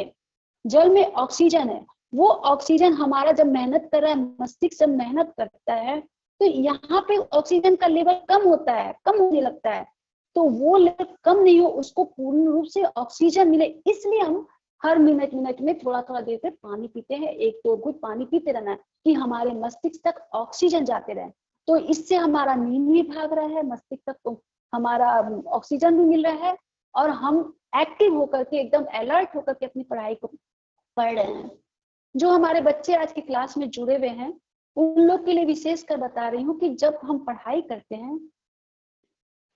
में ऑक्सीजन है, वो ऑक्सीजन हमारा जब मेहनत कर रहा है, मस्तिष्क जब मेहनत करता है, तो यहाँ पे ऑक्सीजन का लेवल कम होता है, कम होने लगता है। तो वो लेवल कम नहीं हो, उसको पूर्ण रूप से ऑक्सीजन मिले, इसलिए हम हर मिनट में थोड़ा थोड़ा देर पे पानी पीते हैं। 1-2 घूंट पानी पीते रहना है कि हमारे मस्तिष्क तक ऑक्सीजन जाते रहे। तो इससे हमारा नींद भी भाग रहा है, मस्तिष्क तक तो हमारा ऑक्सीजन भी मिल रहा है, और हम एक्टिव होकर के, एकदम अलर्ट होकर के अपनी पढ़ाई को पढ़ रहे हैं। जो हमारे बच्चे आज की क्लास में जुड़े हुए हैं, उन लोग के लिए विशेष कर बता रही हूँ कि जब हम पढ़ाई करते हैं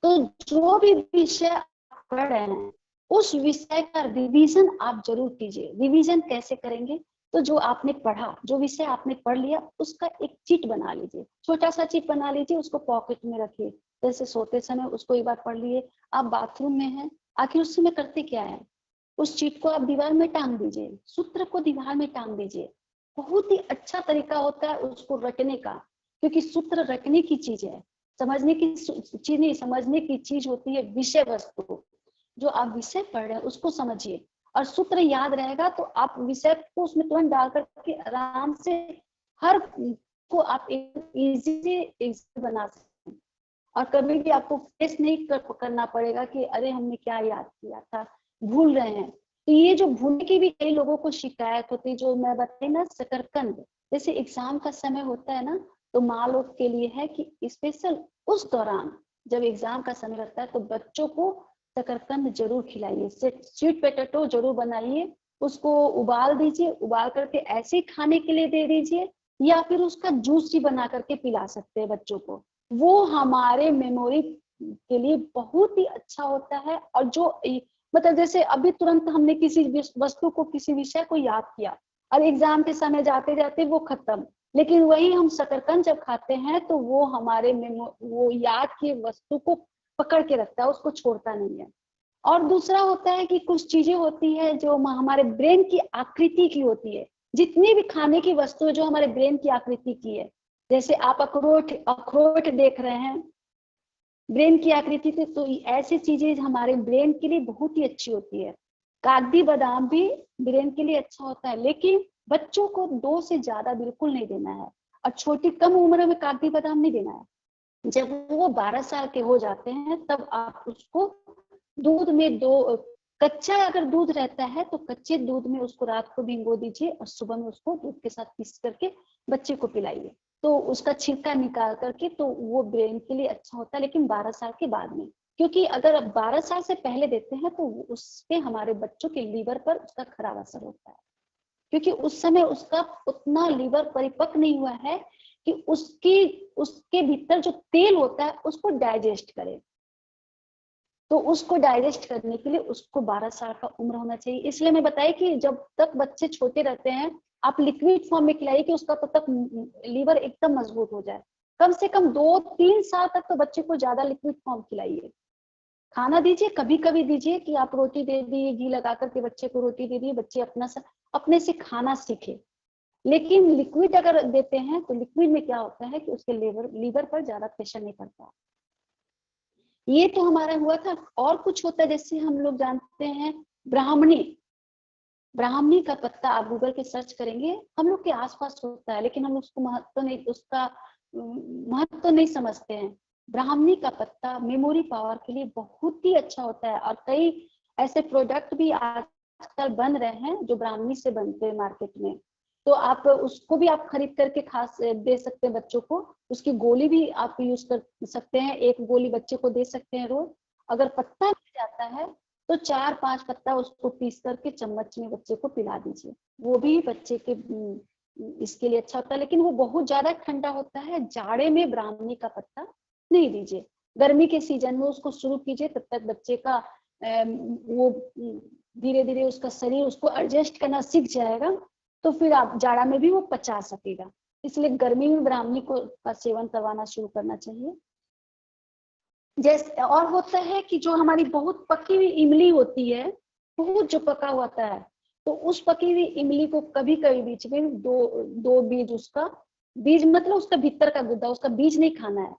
तो जो भी विषय आप पढ़ रहे हैं उस विषय का रिवीजन आप जरूर कीजिए। रिवीजन कैसे करेंगे? तो जो आपने पढ़ा, जो विषय आपने पढ़ लिया, उसका एक चीट बना लीजिए, छोटा सा चीट बना लीजिए, उसको पॉकेट में रखिए। जैसे सोते समय उसको एक बार पढ़ लिए, आप बाथरूम में हैं, आखिर उस समय करते क्या है, उस चीट को आप दीवार में टांग दीजिए, सूत्र को दीवार में टांग दीजिए। बहुत ही अच्छा तरीका होता है उसको रटने का, क्योंकि सूत्र रटने की चीज है, समझने की चीज नहीं। समझने की चीज होती है विषय वस्तु, जो आप विषय पढ़ रहे हैं उसको समझिए, और सूत्र याद रहेगा तो आप विषय को उसमें तुरंत डाल करके आराम से हर को आप इजी बना सकते हैं। और कभी भी आपको फेस नहीं करना पड़ेगा कि अरे हमने क्या याद किया था, भूल रहे हैं। तो ये जो भूलने की भी कई लोगों को शिकायत होती है, जो मैं बताई ना शकरकंद, जैसे एग्जाम का समय होता है ना, तो माँ लोग के लिए है कि स्पेशल उस दौरान जब एग्जाम का समय रहता है तो बच्चों को शकरकंद जरूर खिलाइए, स्वीट पोटैटो जरूर बनाइए, उसको उबाल दीजिए, उबाल करके ऐसे ही खाने के लिए दे दीजिए, या फिर उसका जूस ही बना करके पिला सकते हैं बच्चों को। वो हमारे मेमोरी के लिए बहुत ही अच्छा होता है। और जो मतलब जैसे अभी तुरंत हमने किसी वस्तु को, किसी विषय को याद किया और एग्जाम के समय जाते जाते वो खत्म, लेकिन वही हम शकरकंद जब खाते हैं तो वो हमारे वो याद की वस्तु को पकड़ के रखता है, उसको छोड़ता नहीं है। और दूसरा होता है कि कुछ चीजें होती है जो हमारे ब्रेन की आकृति की होती है। जितनी भी खाने की वस्तु जो हमारे ब्रेन की आकृति की है, जैसे आप अखरोट देख रहे हैं, ब्रेन की आकृति से, तो ऐसी चीजें हमारे ब्रेन के लिए बहुत ही अच्छी होती है। कागजी बादाम भी ब्रेन के लिए अच्छा होता है, लेकिन बच्चों को 2 से ज्यादा बिल्कुल नहीं देना है, और छोटी कम उम्र में कागजी बादाम नहीं देना है। जब वो 12 साल के हो जाते हैं तब आप उसको दूध में कच्चा अगर दूध रहता है तो कच्चे दूध में उसको रात को भिगो दीजिए और सुबह में उसको दूध के साथ पीस करके बच्चे को पिलाइए, तो उसका छिलका निकाल करके, तो वो ब्रेन के लिए अच्छा होता है, लेकिन 12 साल के बाद में। क्योंकि अगर आप 12 साल से पहले देते हैं तो उससे हमारे बच्चों के लीवर पर उसका खराब असर होता है, क्योंकि उस समय उसका उतना लीवर परिपक्व नहीं हुआ है कि उसके भीतर जो तेल होता है उसको डाइजेस्ट करे। तो उसको डाइजेस्ट करने के लिए उसको 12 साल का उम्र होना चाहिए। इसलिए मैं बताई कि जब तक बच्चे छोटे रहते हैं आप लिक्विड फॉर्म में खिलाइए कि उसका तब तक लीवर एकदम मजबूत हो जाए। कम से कम 2-3 साल तक तो बच्चे को ज्यादा लिक्विड फॉर्म खिलाइए। खाना दीजिए, कभी कभी दीजिए कि आप रोटी दे दिए, घी लगा करके बच्चे को रोटी दे दिए, बच्चे अपने से खाना सीखे। लेकिन लिक्विड अगर देते हैं तो लिक्विड में क्या होता है कि उसके लीवर पर ज्यादा प्रेशर नहीं पड़ता। ये तो हमारा हुआ था। और कुछ होता है, जैसे हम लोग जानते हैं ब्राह्मणी का पत्ता, आप गूगल पे सर्च करेंगे, हम लोग के आसपास होता है लेकिन हम उसको महत्व नहीं समझते हैं। ब्राह्मणी का पत्ता मेमोरी पावर के लिए बहुत ही अच्छा होता है, और कई ऐसे प्रोडक्ट भी आजकल बन रहे हैं जो ब्राह्मणी से बनते हैं मार्केट में। तो आप उसको भी आप खरीद करके दे सकते हैं बच्चों को। उसकी गोली भी आप यूज कर सकते हैं, 1 गोली बच्चे को दे सकते हैं रोज। अगर पत्ता मिल जाता है तो 4-5 पत्ता उसको पीस करके चम्मच में बच्चे को पिला दीजिए, वो भी बच्चे के इसके लिए अच्छा होता है। लेकिन वो बहुत ज्यादा ठंडा होता है, जाड़े में ब्राह्मणी का पत्ता नहीं दीजिए। गर्मी के सीजन में उसको शुरू कीजिए, तब तक बच्चे का वो धीरे धीरे उसका शरीर उसको एडजस्ट करना सीख जाएगा, तो फिर आप जाड़ा में भी वो पचा सकेगा। इसलिए गर्मी में ब्राह्मणी का सेवन करवाना शुरू करना चाहिए। जैसे और होता है कि जो हमारी बहुत पकी हुई इमली होती है, बहुत जो पका होता है, तो उस पकी हुई इमली को कभी कभी बीच में दो बीज, उसका बीज मतलब उसका भीतर का गुद्दा, उसका बीज नहीं खाना है,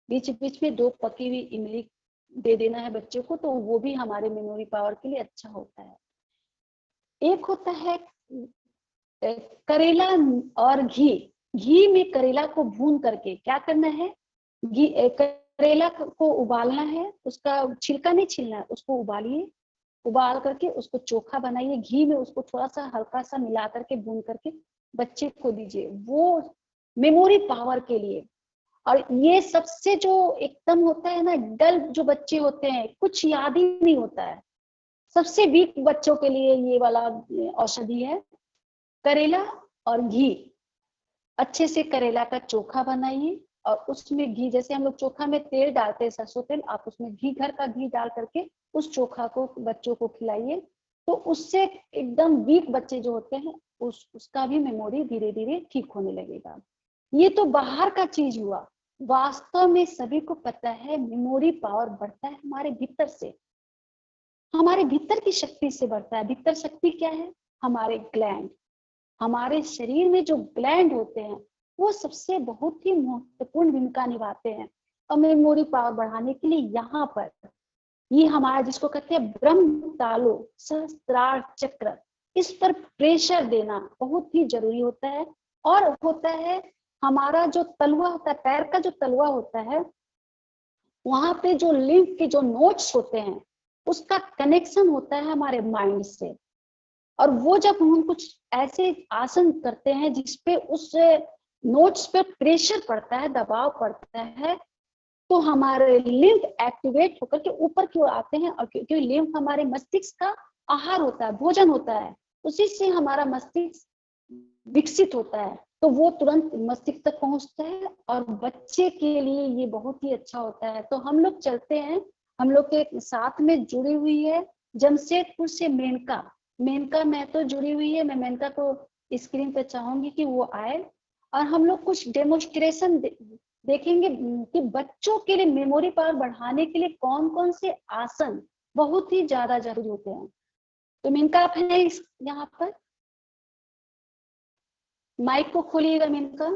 बीच बीच में 2 पकी हुई इमली दे देना है बच्चे को, तो वो भी हमारे मेमोरी पावर के लिए अच्छा होता है। एक होता है करेला और घी में करेला को भून करके क्या करना है, करेला को उबालना है, उसका छिलका नहीं छीलना है, उसको उबालिए, उबाल करके उसको चोखा बनाइए, घी में उसको थोड़ा सा हल्का सा मिला करके भून करके बच्चे को दीजिए, वो मेमोरी पावर के लिए। और ये सबसे जो एकदम होता है ना, डल जो बच्चे होते हैं, कुछ याद ही नहीं होता है, सबसे वीक बच्चों के लिए ये वाला औषधि है। करेला और घी, अच्छे से करेला का चोखा बनाइए और उसमें घी, जैसे हम लोग चोखा में तेल डालते हैं सरसों तेल, आप उसमें घी, घर का घी डाल करके उस चोखा को बच्चों को खिलाइए, तो उससे एकदम वीक बच्चे जो होते हैं उसका भी मेमोरी धीरे धीरे ठीक होने लगेगा। ये तो बाहर का चीज हुआ, वास्तव में सभी को पता है मेमोरी पावर बढ़ता है हमारे भीतर से, हमारे भीतर की शक्ति से बढ़ता है। भीतर शक्ति क्या है, हमारे ग्लैंड, हमारे शरीर में जो ग्लैंड होते हैं वो सबसे बहुत ही महत्वपूर्ण भूमिका निभाते हैं और मेमोरी पावर बढ़ाने के लिए यहाँ पर ये हमारा जिसको कहते हैं ब्रह्म तालो सहस्त्रार चक्र, इस पर प्रेशर देना बहुत ही जरूरी होता है। और होता है हमारा जो तलवा होता है, पैर का जो तलवा होता है, वहां पे जो लिम्फ के जो नोड्स होते हैं उसका कनेक्शन होता है हमारे माइंड से, और वो जब हम कुछ ऐसे आसन करते हैं जिसपे उस नोट्स पे प्रेशर पड़ता है, दबाव पड़ता है, तो हमारे लिम्फ एक्टिवेट होकर के ऊपर की ओर आते हैं। और क्योंकि लिम्फ हमारे मस्तिष्क का आहार होता है, भोजन होता है, उसी से हमारा मस्तिष्क विकसित होता है, तो वो तुरंत मस्तिष्क तक पहुंचता है और बच्चे के लिए ये बहुत ही अच्छा होता है। तो हम लोग चलते हैं, हम लोग के साथ में जुड़ी हुई है जमशेदपुर से मेनका मैं तो जुड़ी हुई है, मैं मेनका को स्क्रीन पे चाहूंगी कि वो आए और हम लोग कुछ डेमोन्स्ट्रेशन देखेंगे कि बच्चों के लिए मेमोरी पावर बढ़ाने के लिए कौन कौन से आसन बहुत ही ज्यादा जरूरी होते हैं। तो मेनका आप है यहाँ पर, माइक को खोलिएगा मेनका।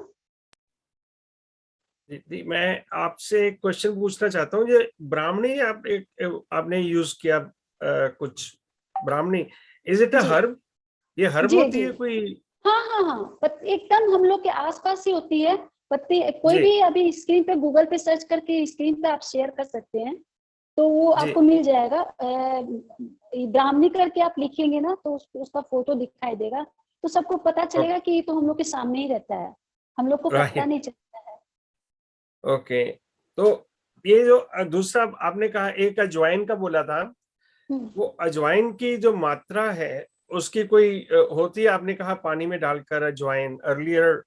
दीदी मैं आपसे एक क्वेश्चन पूछना चाहता हूँ, ये ब्राह्मणी आपने यूज किया कुछ ब्राह्मणी, इज इट अ हर्ब, ये हर्ब होती है कोई? हाँ, एकदम हम लोग के आसपास ही होती है पत्ती। कोई भी अभी स्क्रीन पे गूगल पे सर्च करके स्क्रीन पे आप शेयर कर सकते हैं तो वो आपको मिल जाएगा। ब्राह्मणी करके आप लिखेंगे ना तो उसका फोटो दिखाई देगा, तो सबको पता चलेगा कि ये तो हम लोग के सामने ही रहता है, हम लोग को पता नहीं चलता है। ओके, तो ये जो दूसरा आपने कहा एक अजवाइन का बोला था, वो अजवाइन की जो मात्रा है उसकी कोई होती है? आपने कहा पानी में डालकर अजवाइन अर्लियर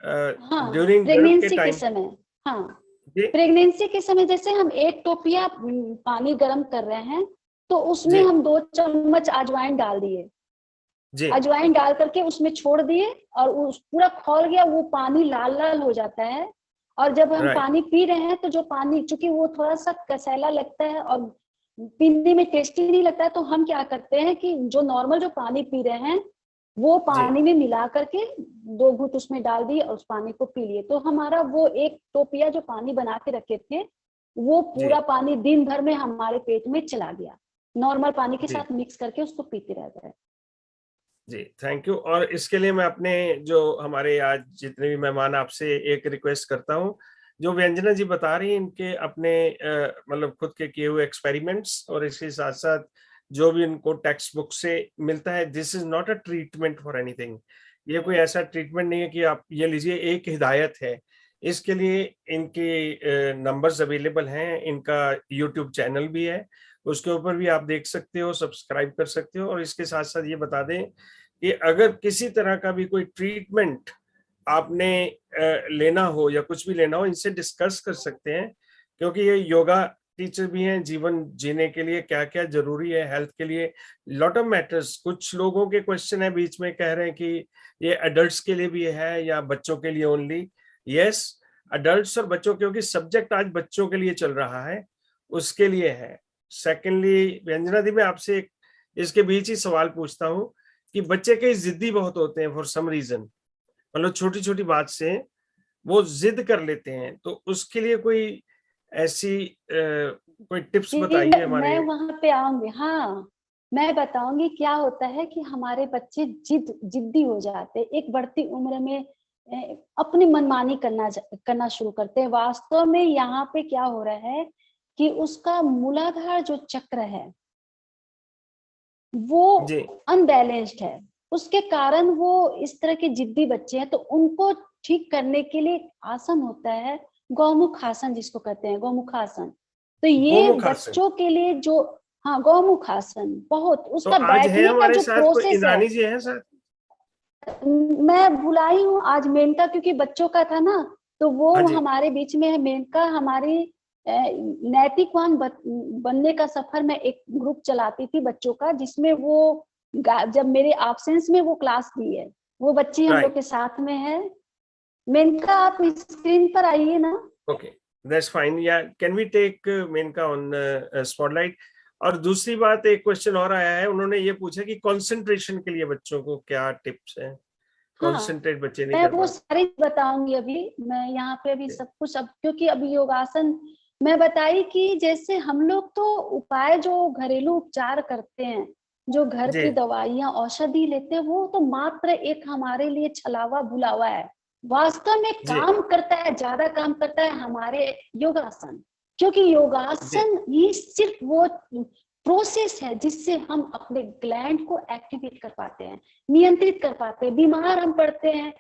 ड्यूरिंग प्रेगनेंसी के समय, हाँ प्रेगनेंसी के समय जैसे हम 1 टोपिया पानी गर्म कर रहे हैं तो उसमें हम 2 चम्मच अजवाइन डाल दिए, जी अजवाइन डाल करके उसमें छोड़ दिए और उस पूरा खौल गया, वो पानी लाल लाल हो जाता है। और जब हम राइट पानी पी रहे हैं तो जो पानी, चूंकि वो थोड़ा सा कसैला लगता है और पीने में टेस्टी नहीं लगता है, तो हम क्या करते हैं कि जो नॉर्मल जो पानी पी रहे हैं वो जी पानी में मिला करके 2 घूंट उसमें डाल दिए और उस पानी को पी लिए। तो हमारा वो एक टोपिया जो पानी बना के रखे थे, वो जी पूरा पानी दिन भर में हमारे पेट में चला गया, नॉर्मल पानी के जी साथ मिक्स करके उसको पीते रह गए। जी थैंक यू। और इसके लिए मैं अपने जो हमारे आज जितने भी मेहमान, आपसे एक रिक्वेस्ट करता हूँ, जो व्यंजना जी बता रही हैं इनके अपने मतलब खुद के किए हुए एक्सपेरिमेंट्स, और इसके साथ साथ जो भी इनको टेक्स्ट बुक से मिलता है, this is not a treatment for anything. ये कोई ऐसा ट्रीटमेंट नहीं है कि आप ये लीजिए, एक हिदायत है। इसके लिए इनके नंबर्स अवेलेबल हैं, इनका यूट्यूब चैनल भी है, उसके ऊपर भी आप देख सकते हो, सब्सक्राइब कर सकते हो। और इसके साथ साथ ये बता दें कि अगर किसी तरह का भी कोई ट्रीटमेंट आपने लेना हो या कुछ भी लेना हो, इनसे डिस्कस कर सकते हैं, क्योंकि ये योगा टीचर भी हैं। जीवन जीने के लिए क्या क्या जरूरी है, हेल्थ के लिए लॉट ऑफ मैटर्स। कुछ लोगों के क्वेश्चन है बीच में, कह रहे हैं कि ये एडल्ट्स के लिए भी है या बच्चों के लिए ओनली। यस, अडल्ट्स और बच्चों, क्योंकि सब्जेक्ट आज बच्चों के लिए चल रहा है, उसके लिए है। सेकेंडली व्यंजना दी, मैं आपसे एक इसके बीच ही सवाल पूछता हूँ कि बच्चे कई जिद्दी बहुत होते हैं फॉर सम रीजन, मतलब छोटी छोटी बात से वो जिद कर लेते हैं, तो उसके लिए कोई ऐसी कोई टिप्स जी, बताइए हमारे। मैं वहां पे आऊंगी। हाँ, मैं बताऊंगी क्या होता है कि हमारे बच्चे जिद्दी हो जाते हैं एक बढ़ती उम्र में, अपनी मनमानी करना शुरू करते हैं। वास्तव में यहाँ पे क्या हो रहा है कि उसका मूलाधार जो चक्र है वो जी अनबैलेंस्ड है, उसके कारण वो इस तरह के जिद्दी बच्चे हैं। तो उनको ठीक करने के लिए आसन होता है, गौमुख आसन जिसको कहते हैं, गौमुख आसन। तो ये गोमुख आसन। बच्चों के लिए जो, हाँ गौमुख आसन, बहुत तो उसका आज है बैठने का हमारे जो साथ कोई प्रोसेस है। इंद्राणी जी हैं सर? मैं बुलाई हूँ आज मेनका, क्योंकि बच्चों का था ना, तो वो हाँ जी हमारे बीच में है। मेनका हमारी नैतिकवान बनने का सफर में एक ग्रुप चलाती थी बच्चों का, जिसमें वो जब मेरे एब्सेंस में वो क्लास दी है, वो बच्ची हम लोग राइट के साथ में है। मेनका आप स्क्रीन पर आइए ना। Okay, that's fine. या can we take Menka on spotlight? और दूसरी बात, एक क्वेश्चन और आया है, उन्होंने ये पूछा कि कंसंट्रेशन के लिए बच्चों को क्या टिप्स हैं, हाँ, कंसंट्रेट बच्चे नहीं मैं कर वो पाते। सारी बताऊंगी अभी। मैं यहाँ पे अभी सब कुछ, अब क्योंकि अभी योगासन मैं बताई कि जैसे हम लोग तो उपाय जो घरेलू उपचार करते हैं, जो घर जी की दवाइयां औषधि लेते हैं, वो तो मात्र एक हमारे लिए छलावा बुलावा है। वास्तव में जी काम करता है, ज्यादा काम करता है हमारे योगासन। क्योंकि जी योगासन ही सिर्फ वो प्रोसेस है जिससे हम अपने ग्लैंड को एक्टिवेट कर पाते हैं, नियंत्रित कर पाते हैं। बीमार हम पड़ते हैं,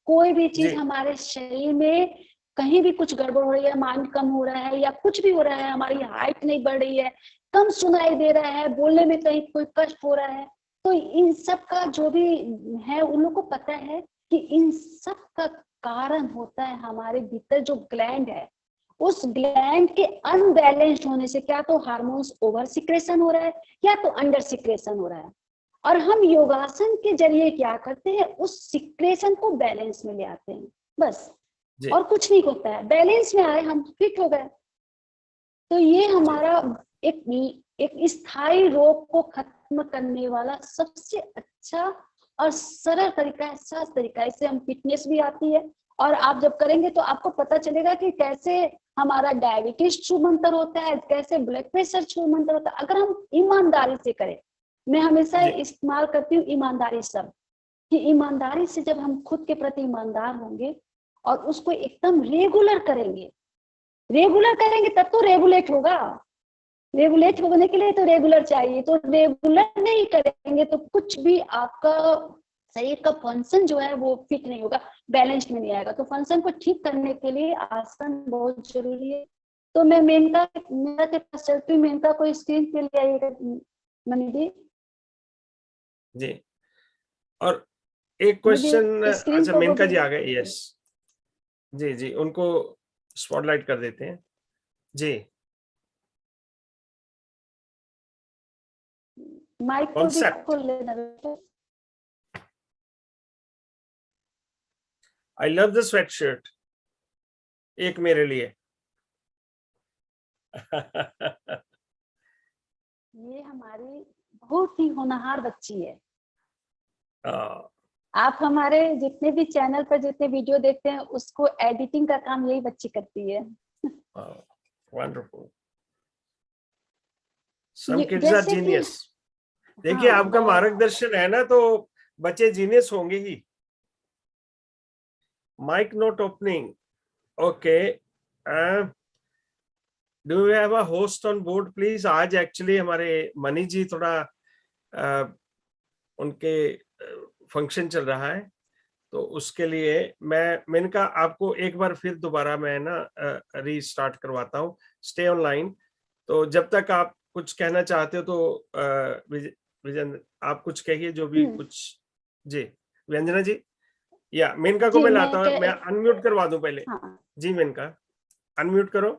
कोई भी जी चीज हमारे शरीर में कहीं भी कुछ गड़बड़ हो रही है, माइंड कम हो रहा है या कुछ भी हो रहा है, हमारी हाइट नहीं बढ़ रही है, कम सुनाई दे रहा है, बोलने में कहीं कोई कष्ट हो रहा है, तो इन सब का जो भी है उन लोग को पता है कि इन सब का कारण होता है हमारे भीतर जो ग्लैंड है, उस ग्लैंड के अनबैलेंस्ड होने से। क्या तो हार्मोन्स ओवर सिक्रेशन हो रहा है या तो अंडर सिक्रेशन हो रहा है। और हम योगासन के जरिए क्या करते हैं, उस सिक्रेशन को बैलेंस में ले आते हैं, बस। जी और कुछ नहीं होता है, बैलेंस में आए हम फिट हो गए। तो ये जी हमारा एक एक स्थायी रोग को खत्म करने वाला सबसे अच्छा और सरल तरीका है, सहज तरीका है। इससे हम फिटनेस भी आती है। और आप जब करेंगे तो आपको पता चलेगा कि कैसे हमारा डायबिटीज छूमंतर होता है, कैसे ब्लड प्रेशर छूमंतर होता है, अगर हम ईमानदारी से करें। मैं हमेशा जी इस्तेमाल करती हूँ ईमानदारी शब्द, कि ईमानदारी से जब हम खुद के प्रति ईमानदार होंगे और उसको एकदम रेगुलर करेंगे तब तो रेगुलेट होगा। रेगुलेट होने के लिए तो रेगुलर चाहिए, तो रेगुलर नहीं करेंगे तो कुछ भी आपका शरीर का फंक्शन जो है वो फिट नहीं होगा, बैलेंस में नहीं आएगा। तो फंक्शन को ठीक करने के लिए आसन बहुत जरूरी है। तो मैं मेनका के पास चलती हूँ, मेनका को स्क्रीन पे ले आइएगा मनी जी। जी और एक क्वेश्चन, मुझे स्क्रीन अच्छा पर वो मेनका जी भेज, आ गए, यस। जी जी, उनको स्पॉटलाइट कर देते हैं। जी माइक को भी कॉन्सेप्ट, खोल लेना बेटा। I love the sweat shirt, एक मेरे लिए। ये हमारी बहुत ही होनहार बच्ची है। हाँ, आप हमारे जितने भी चैनल पर जितने वीडियो देखते हैं उसको एडिटिंग का काम यही बच्ची करती है। वंडरफुल। सम किड्स आर जैसे कि जीनियस। देखिए, हाँ, आपका बहुत मार्गदर्शन है ना, तो बच्चे जीनियस होंगे ही। Mic not opening. Okay, do we have a host on board please? आज एक्चुअली हमारे मनी जी थोड़ा उनके फंक्शन चल रहा है, तो उसके लिए मैंने कहा आपको एक बार फिर दोबारा मैं ना रीस्टार्ट करवाता हूँ। Stay online. तो जब तक आप कुछ कहना चाहते हो तो विजेंद्र आप कुछ कहिए, जो भी कुछ। जी व्यंजना जी, या मेनका को जी, मैं लाता हूँ, मैं अनम्यूट करवा दूं पहले। हाँ। जी मेनका, अनम्यूट करो।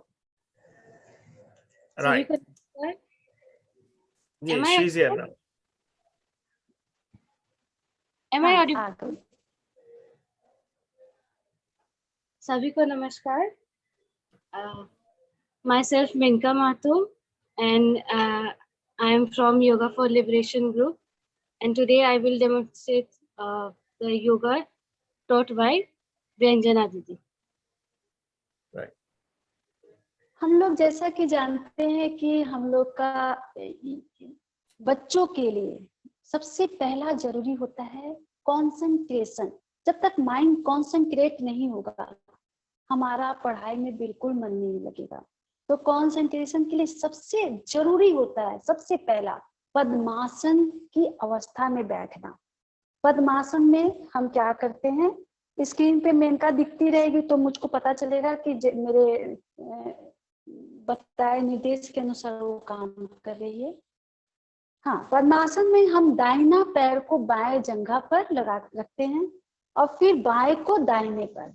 सभी राइट, को जी she is here now. am I हाँ, audible? हाँ, तो सभी को नमस्कार। Myself Menka Mathur, and I am from Yoga for Liberation group, and today I will demonstrate the yoga taught by Vyanjana Didi. हम लोग जैसा कि जानते हैं कि हम लोग का बच्चों के लिए सबसे पहला जरूरी होता है कंसंट्रेशन। जब तक माइंड कंसंट्रेट नहीं होगा हमारा पढ़ाई में बिल्कुल मन नहीं लगेगा। तो कंसंट्रेशन के लिए सबसे जरूरी होता है सबसे पहला पद्मासन की अवस्था में बैठना। पद्मासन में हम क्या करते हैं, स्क्रीन पे मेनका दिखती रहेगी तो मुझको पता चलेगा कि मेरे बताए निर्देश के अनुसार वो काम कर रही है। हाँ, पद्मासन में हम दाहिना पैर को बाएं जंघा पर लगा रखते हैं और फिर बाएं को दाहिने पर।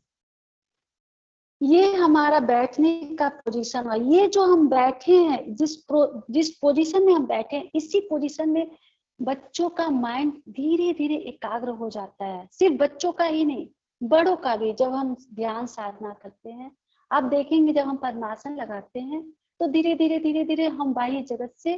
ये हमारा बैठने का पोजीशन है। ये जो हम बैठे हैं, जिस पोजीशन में हम बैठे हैं, इसी पोजीशन में बच्चों का माइंड धीरे धीरे एकाग्र हो जाता है। सिर्फ बच्चों का ही नहीं, बड़ों का भी। जब हम ध्यान साधना करते हैं, आप देखेंगे जब हम पद्मासन लगाते हैं तो धीरे धीरे धीरे धीरे हम बाह्य जगत से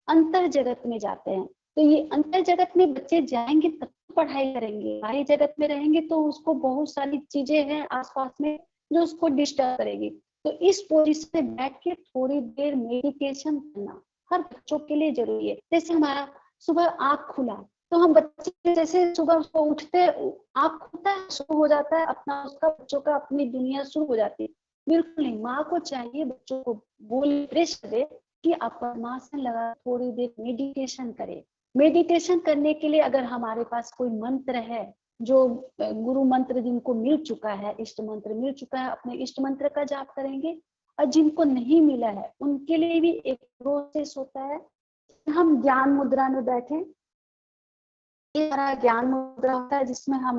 अंतर जगत में जाते हैं। तो ये अंतर जगत में बच्चे जाएंगे तब पढ़ाई करेंगे। बाह्य जगत में रहेंगे तो उसको बहुत सारी चीजें हैं आसपास में जो उसको डिस्टर्ब करेगी। तो इस पोजीशन में बैठ के थोड़ी देर मेडिटेशन करना हर बच्चों के लिए जरूरी है। जैसे हमारा सुबह आँख खुला तो हम बच्चे जैसे सुबह उसको उठते आँख खुलता है, शुरू हो जाता है अपना उसका बच्चों का अपनी दुनिया शुरू हो जाती है। बिल्कुल नहीं, माँ को चाहिए बच्चों को बोले प्रेस करे कि आप पद्मासन लगा थोड़ी देर मेडिटेशन करें। मेडिटेशन करने के लिए अगर हमारे पास कोई मंत्र है, जो गुरु मंत्र जिनको मिल चुका है, इष्ट मंत्र मिल चुका है, अपने इष्ट मंत्र का जाप करेंगे। और जिनको नहीं मिला है उनके लिए भी एक प्रोसेस होता है। हम ज्ञान मुद्रा में बैठे, ये हमारा ज्ञान मुद्रा होता है जिसमें हम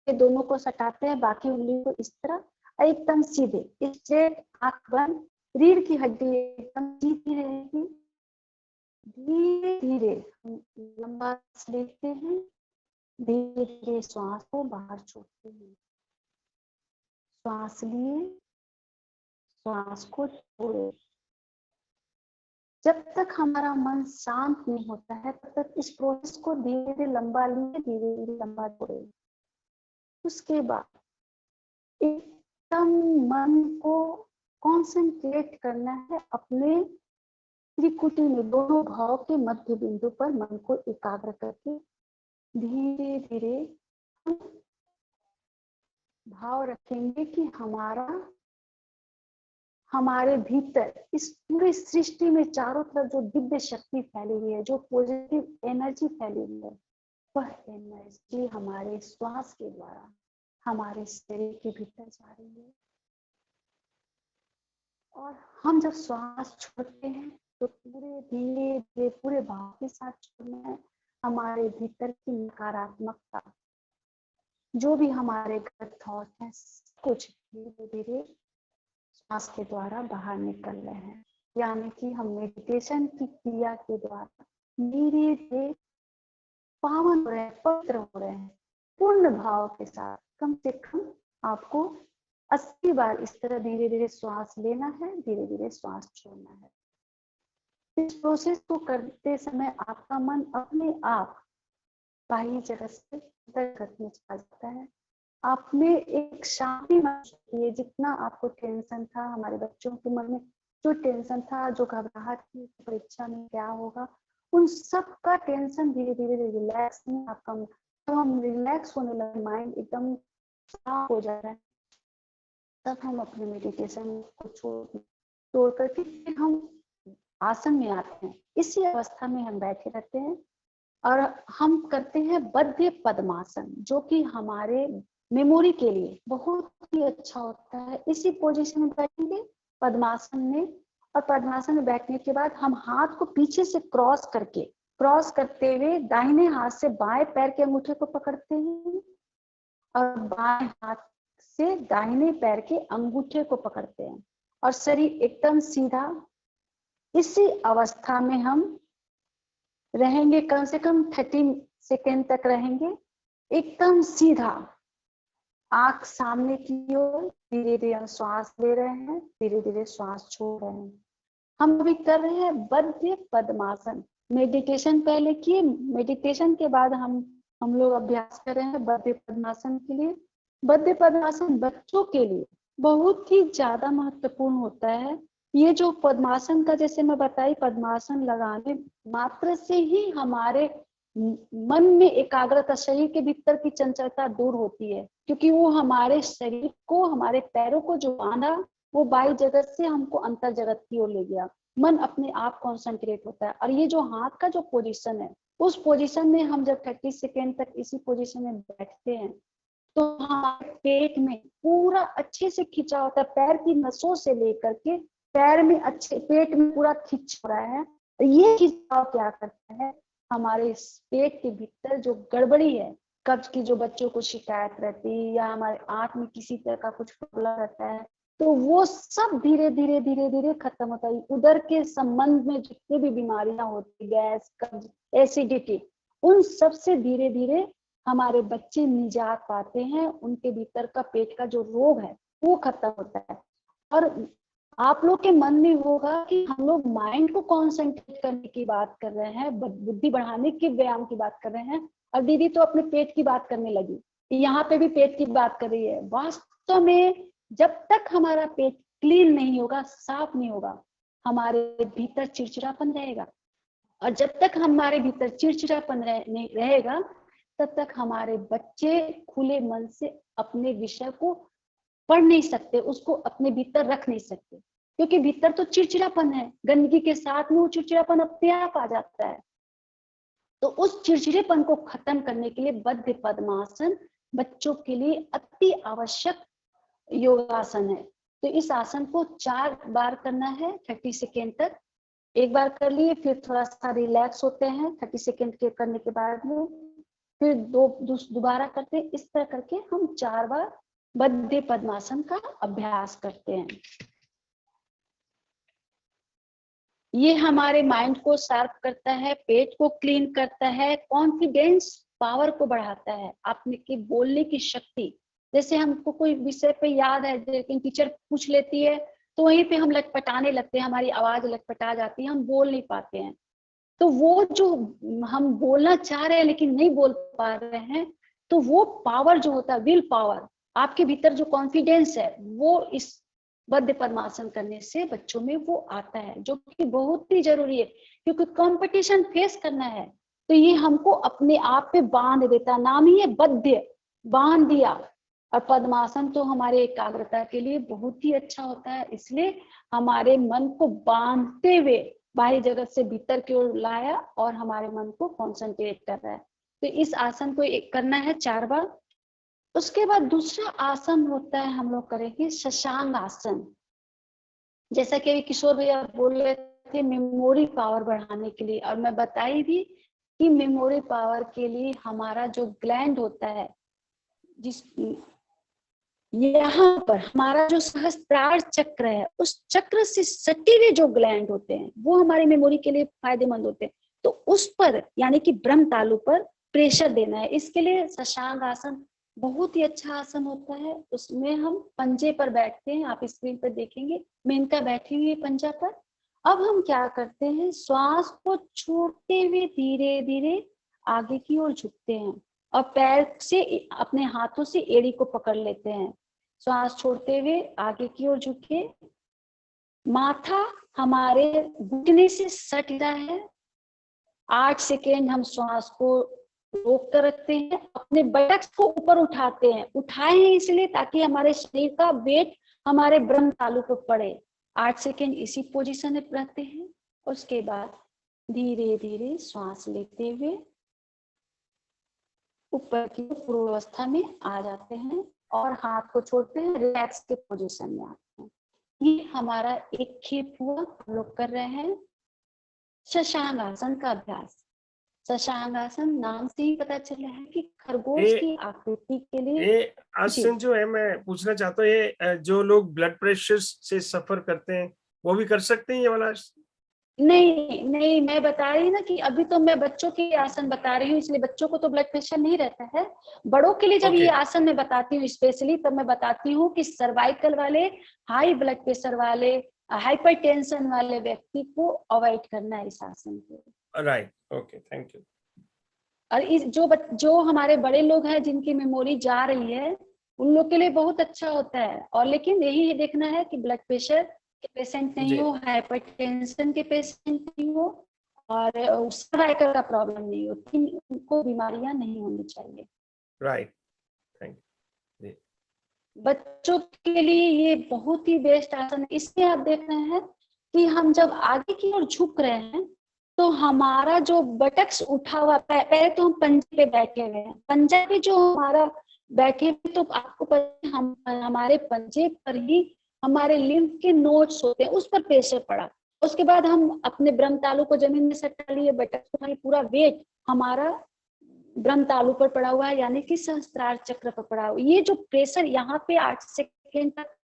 दोनों को सटाते हैं, बाकी उंगली को इस तरह एकदम सीधे स्ट्रेट, आंख बंद, रीढ़ की हड्डी एकदम सीधी रहेगी। धीरे धीरे लंबा सांस लेते हैं, धीरे धीरे श्वास को बाहर छोड़ते हैं। श्वास लिए, श्वास को छोड़े। जब तक हमारा मन शांत नहीं होता है तब तक इस प्रोसेस को धीरे धीरे लंबा लिए, धीरे धीरे लंबा छोड़े। उसके बाद एकदम मन को कंसंट्रेट करना है अपने त्रिकुटी में, दोनों भाव के मध्य बिंदु पर मन को एकाग्र करके धीरे धीरे भाव रखेंगे कि हमारे भीतर इस पूरी सृष्टि में चारों तरफ जो दिव्य शक्ति फैली हुई है, जो पॉजिटिव एनर्जी फैली हुई है, वह एनर्जी हमारे श्वास के द्वारा हमारे शरीर के भीतर जा रही है। और हम जब श्वास छोड़ते हैं तो पूरे धीरे धीरे पूरे भाव के साथ छोड़ना है। हमारे भीतर की नकारात्मकता, जो भी हमारे गलत थॉट है, कुछ धीरे धीरे श्वास के द्वारा बाहर निकल रहे हैं। यानी कि हम मेडिटेशन की क्रिया के द्वारा धीरे धीरे पावन हो रहे हैं, पवित्र हो रहे हैं, पूर्ण भाव के साथ कम से कम आपको 80 बार इस तरह धीरे धीरे श्वास लेना है, धीरे धीरे श्वास छोड़ना है। इस प्रोसेस को करते समय आपका मन अपने आप बाह्य जगत से अंतर्गत में चला जाता है। आप में एक शांति महसूस होती है। जितना आपको टेंशन था, हमारे बच्चों के मन में जो टेंशन था, जो घबराहट थी परीक्षा में क्या होगा, उन सब का टेंशन धीरे धीरे रिलैक्स में आपका, जब हम रिलैक्स होने लगे, माइंड एकदम साफ हो जा रहा है, तब हम अपने मेडिटेशन को छोड़ करके फिर हम आसन में आते हैं। इसी अवस्था में हम बैठे रहते हैं और हम करते हैं बद्ध पद्मासन, जो कि हमारे मेमोरी के लिए बहुत ही अच्छा होता है। इसी पोजीशन में बैठेंगे पद्मासन में, और पद्मासन में बैठने के बाद हम हाथ को पीछे से क्रॉस करते हुए दाहिने हाथ से बाएं पैर के अंगूठे को पकड़ते हैं और बाएं हाथ से दाहिने पैर के अंगूठे को पकड़ते हैं और शरीर एकदम सीधा। इसी अवस्था में हम रहेंगे, कम से कम 30 सेकेंड तक रहेंगे, एकदम सीधा, आंख सामने की ओर। धीरे धीरे हम श्वास ले रहे हैं, धीरे धीरे श्वास छोड़ रहे हैं। हम अभी कर रहे हैं बद्ध पद्मासन। मेडिटेशन पहले किए, मेडिटेशन के बाद हम लोग अभ्यास कर रहे हैं बद्ध पद्मासन के लिए। बद्ध पद्मासन बच्चों के लिए बहुत ही ज्यादा महत्वपूर्ण होता है। ये जो पद्मासन का, जैसे मैं बताई, पद्मासन लगाने मात्र से ही हमारे मन में एकाग्रता, शरीर के भीतर की चंचलता दूर होती है, क्योंकि वो हमारे शरीर को, हमारे पैरों को जो बांधा, वो बाह्य जगत से हमको अंतर जगत की ओर ले गया। मन अपने आप कॉन्सेंट्रेट होता है। और ये जो हाथ का जो पोजीशन है, उस पोजीशन में हम जब 30 सेकेंड तक इसी पोजीशन में बैठते हैं तो हमारे पेट में पूरा अच्छे से खिंचा होता है, पैर की नसों से लेकर के पैर में अच्छे, पेट में पूरा खिंच रहा है। ये खिंचाव क्या करता है, हमारे पेट के भीतर जो गड़बड़ी है, कब्ज की जो बच्चों को शिकायत रहती है, या हमारे आंत में किसी तरह का कुछ प्रॉब्लम रहता है, तो वो सब धीरे धीरे खत्म होता है। उदर के संबंध में जितनी भी बीमारियां होती, गैस, कब्ज, एसिडिटी, उन सब से धीरे धीरे हमारे बच्चे निजात पाते हैं। उनके भीतर का पेट का जो रोग है वो खत्म होता है। और आप लोग के मन में होगा कि हम लोग माइंड को कॉन्सेंट्रेट करने की बात कर रहे हैं, बुद्धि बढ़ाने के व्यायाम की बात कर रहे हैं, और दीदी तो अपने पेट की बात करने लगी, यहाँ पे भी पेट की बात कर रही है। वास्तव में जब तक हमारा पेट क्लीन नहीं होगा, साफ नहीं होगा, हमारे भीतर चिड़चिड़ापन रहेगा। और जब तक हमारे भीतर चिड़चिड़ापन रहेगा, तब तक हमारे बच्चे खुले मन से अपने विषय को पढ़ नहीं सकते, उसको अपने भीतर रख नहीं सकते, क्योंकि भीतर तो चिड़चिड़ापन है। गंदगी के साथ में वो चिड़चिड़ापन अपने आप आ जाता है। तो उस चिड़चिड़ेपन को खत्म करने के लिए बद्ध पद्मासन बच्चों के लिए अति आवश्यक योगासन है। तो इस आसन को 4 बार करना है 30 सेकेंड तक। एक बार कर लिए, फिर थोड़ा सा रिलैक्स होते हैं 30 सेकेंड के करने के बाद में, फिर दोबारा करते हैं। इस तरह करके हम 4 बार बद्ध पद्मासन का अभ्यास करते हैं। ये हमारे माइंड को शार्प करता है, पेट को क्लीन करता है, कॉन्फिडेंस पावर को बढ़ाता है, आपने की बोलने की शक्ति। जैसे हमको कोई विषय पे याद है, लेकिन टीचर पूछ लेती है तो वहीं पे हम लटपटाने लगते हैं, हमारी आवाज लटपटा जाती है, हम बोल नहीं पाते हैं। तो वो जो हम बोलना चाह रहे हैं लेकिन नहीं बोल पा रहे हैं, तो वो पावर जो होता है, विल पावर, आपके भीतर जो कॉन्फिडेंस है, वो इस बद्ध पद्मासन करने से बच्चों में वो आता है, जो कि बहुत ही जरूरी है, क्योंकि कंपटीशन फेस करना है। तो ये हमको अपने आप पे बांध देता, नाम ही है बद्ध, बांध दिया। और पद्मासन तो हमारे एकाग्रता के लिए बहुत ही अच्छा होता है, इसलिए हमारे मन को बांधते हुए बाह्य जगत से भीतर की ओर लाया और हमारे मन को कॉन्सेंट्रेट कर रहा है। तो इस आसन को करना है 4 बार। उसके बाद दूसरा आसन होता है, हम लोग करेंगे शशांक आसन। जैसा कि अभी किशोर भैया बोल रहे थे, मेमोरी पावर बढ़ाने के लिए, और मैं बताई भी कि मेमोरी पावर के लिए हमारा जो ग्लैंड होता है, जिस यहाँ पर हमारा जो सहस्त्रार चक्र है, उस चक्र से सटे हुए जो ग्लैंड होते हैं वो हमारी मेमोरी के लिए फायदेमंद होते हैं। तो उस पर, यानी कि ब्रह्म तालु पर प्रेशर देना है। इसके लिए शशांक आसन बहुत ही अच्छा आसन होता है। उसमें हम पंजे पर बैठते हैं, आप स्क्रीन पर देखेंगे मेनका बैठी हुई है पंजा पर। अब हम क्या करते हैं, श्वास को छोड़ते हुए धीरे धीरे आगे की ओर झुकते हैं और पैर से अपने हाथों से एड़ी को पकड़ लेते हैं। श्वास छोड़ते हुए आगे की ओर झुके, माथा हमारे घुटने से सट रहा है। 8 सेकेंड हम श्वास को रोक कर रखते हैं, अपने बटक्स को ऊपर उठाते हैं। उठाए हैं इसलिए ताकि हमारे शरीर का वेट हमारे ब्रह्म तालु पर पड़े। 8 सेकेंड इसी पोजीशन में रहते हैं। उसके बाद धीरे धीरे श्वास लेते हुए ऊपर की पूर्वावस्था में आ जाते हैं और हाथ को छोड़ते हैं, रिलैक्स के पोजीशन में आते हैं। ये हमारा एक खेप हुआ, हम लोग कर रहे हैं शशांक आसन का अभ्यास। शशांक आसन नाम से ही पता चला है कि खरगोश की आकृति के लिए। ये आसन जो है, मैं पूछना चाहता हूँ, ये जो लोग ब्लड प्रेशर से सफर करते हैं वो भी कर सकते हैं ये वाला? नहीं नहीं, मैं बता रही ना कि अभी तो मैं बच्चों के आसन बता रही हूँ, इसलिए बच्चों को तो ब्लड प्रेशर नहीं रहता है। बड़ों के लिए जब ये आसन मैं बताती हूँ स्पेशली, तब मैं बताती हूँ कि सर्वाइकल वाले, हाई ब्लड प्रेशर वाले, हाइपरटेंशन वाले व्यक्ति को अवॉइड करना है इस आसन को। Right, okay, thank you. और इस जो हमारे बड़े लोग हैं जिनकी मेमोरी जा रही है, उन लोग के लिए बहुत अच्छा होता है। और लेकिन यही देखना है कि ब्लड प्रेशर के पेशेंट नहीं हो, हाइपरटेंशन के पेशेंट नहीं हो और सर्वाइकल का प्रॉब्लम नहीं हो, उनको बीमारियां नहीं होनी चाहिए। Right, thank you. बच्चों के लिए ये बहुत ही बेस्ट आसन है। इसमें आप देख रहे हैं कि हम जब आगे की ओर झुक रहे हैं तो हमारा जो बटक्स उठा हुआ, पहले तो हम पंजे पे बैठे हुए हैं, पंजा पे जो हमारा बैठे हुए, तो आपको पता है हमारे पंजे पर ही हमारे लिम्फ के नोड्स होते हैं, उस पर प्रेशर पड़ा। उसके बाद हम अपने ब्रह्म तालु को जमीन में सटा लिए, बटक्स को, पूरा वेट हमारा ब्रह्म तालु पर पड़ा हुआ है, यानी कि सहस्त्रार चक्र पर पड़ा हुआ। ये जो प्रेशर यहाँ पे 8 सेकेंड तक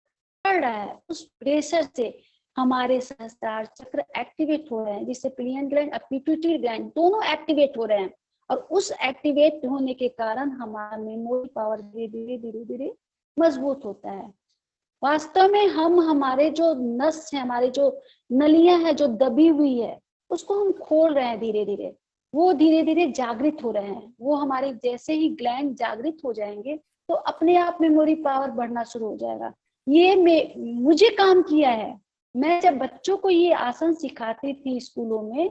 पड़ रहा है, उस प्रेशर से हमारे सहस्त्रार चक्र एक्टिवेट हो रहे हैं, जिससे पिनियन ग्लैंड और पिट्यूटरी ग्लैंड दोनों एक्टिवेट हो रहे हैं। और उस एक्टिवेट होने के कारण हमारा मेमोरी पावर धीरे धीरे धीरे धीरे मजबूत होता है। वास्तव में हम हमारे जो नस है, हमारे जो नलियां है जो दबी हुई है, उसको हम खोल रहे हैं धीरे धीरे। वो धीरे धीरे जागृत हो रहे हैं। वो हमारे जैसे ही ग्लैंड जागृत हो जाएंगे तो अपने आप मेमोरी पावर बढ़ना शुरू हो जाएगा। ये मुझे काम किया है। मैं जब बच्चों को ये आसन सिखाती थी स्कूलों में,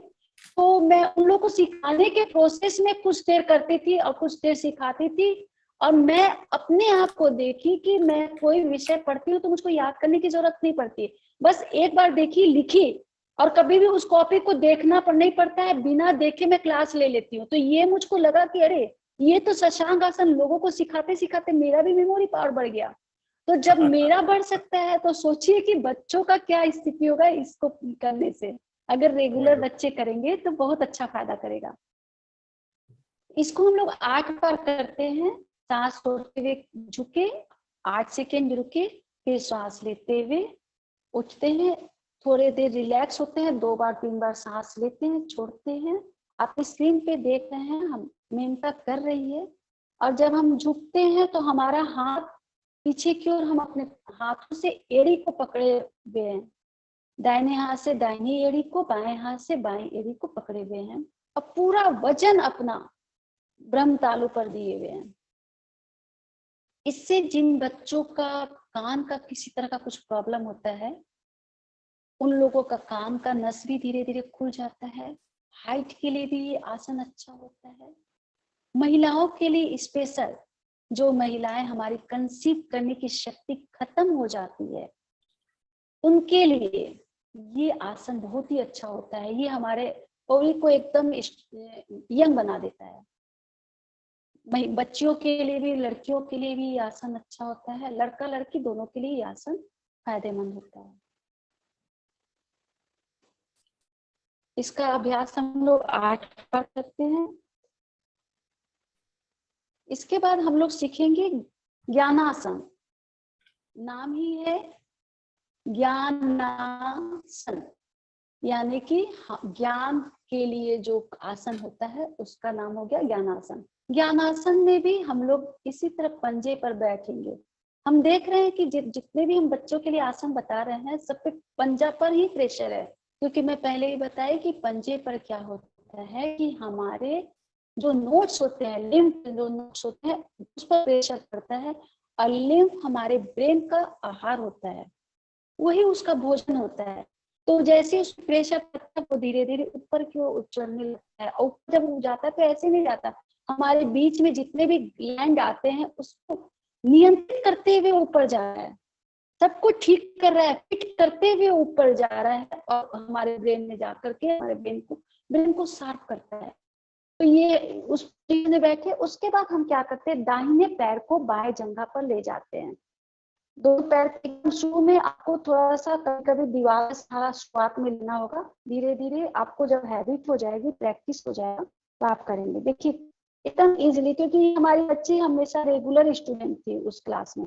तो मैं उन लोगों को सिखाने के प्रोसेस में कुछ देर करती थी और कुछ देर सिखाती थी। और मैं अपने आप को देखी कि मैं कोई विषय पढ़ती हूँ तो मुझको याद करने की जरूरत नहीं पड़ती, बस एक बार देखी, लिखी, और कभी भी उस कॉपी को देखना नहीं पड़ता है, बिना देखे मैं क्लास ले लेती हूँ। तो ये मुझको लगा कि अरे ये तो शशांक आसन लोगों को सिखाते सिखाते मेरा भी मेमोरी पावर बढ़ गया। तो जब मेरा बढ़ सकता है तो सोचिए कि बच्चों का क्या स्थिति होगा इसको करने से। अगर रेगुलर बच्चे करेंगे तो बहुत अच्छा फायदा करेगा। इसको हम लोग 8 बार करते हैं। सांस छोड़ते हुए झुके, 8 सेकेंड रुके, फिर सांस लेते हुए उठते हैं, थोड़ी देर रिलैक्स होते हैं, 2 बार 3 बार सांस लेते हैं, छोड़ते हैं। आप स्क्रीन पे देख रहे हैं हम मेनका कर रही है। और जब हम झुकते हैं तो हमारा हाथ पीछे की ओर, हम अपने हाथों से एड़ी को पकड़े हुए हैं, दाहिने हाथ से दाहिनी एड़ी को, बाएं हाथ से बाएं एड़ी को पकड़े हुए हैं और पूरा वजन अपना ब्रह्म तालु पर दिए हुए हैं। इससे जिन बच्चों का कान का किसी तरह का कुछ प्रॉब्लम होता है, उन लोगों का कान का नस भी धीरे धीरे खुल जाता है। हाइट के लिए भी ये आसन अच्छा होता है। महिलाओं के लिए स्पेशल, जो महिलाएं हमारी कंसीव करने की शक्ति खत्म हो जाती है, उनके लिए ये आसन बहुत ही अच्छा होता है। ये हमारे ओवरी को एकदम यंग बना देता है। बच्चियों के लिए भी, लड़कियों के लिए भी ये आसन अच्छा होता है। लड़का लड़की दोनों के लिए ये आसन फायदेमंद होता है। इसका अभ्यास हम लोग 8 बार करते हैं। इसके बाद हम लोग सीखेंगे ज्ञानासन। नाम ही है ज्ञानासन, यानी कि ज्ञान के लिए जो आसन होता है उसका नाम हो गया ज्ञानासन। ज्ञानासन में भी हम लोग इसी तरह पंजे पर बैठेंगे। हम देख रहे हैं कि जितने भी हम बच्चों के लिए आसन बता रहे हैं सब पे पंजा पर ही प्रेशर है, क्योंकि मैं पहले ही बताया कि पंजे पर क्या होता है कि हमारे जो नोट्स होते हैं, लिम्फ जो नोट्स होते हैं उस पर प्रेशर पड़ता है, और लिम्फ हमारे ब्रेन का आहार होता है, वही उसका भोजन होता है। तो जैसे उस प्रेशर पड़ता है वो धीरे धीरे ऊपर की ओर उछलने लगता है, और जब वो जाता है तो ऐसे नहीं जाता, हमारे बीच में जितने भी ग्लैंड आते हैं उसको नियंत्रित करते हुए ऊपर जा रहा है, सबको ठीक कर रहा है, फिट करते हुए ऊपर जा रहा है, और हमारे ब्रेन में जा करके हमारे ब्रेन को शार्प करता है। तो ये उस पोजीशन में बैठे, उसके बाद हम क्या करते हैं, दाहिने पैर को बाएं जंघा पर ले जाते हैं। दो पैर एकदम शुरू में आपको थोड़ा सा कभी कभी दीवार सहारा शुरुआत में लेना होगा, धीरे धीरे आपको जब हैबिट हो जाएगी, प्रैक्टिस हो जाएगा तो आप करेंगे। देखिए एकदम इजीली, क्योंकि हमारी बच्ची हमेशा रेगुलर स्टूडेंट थी उस क्लास में,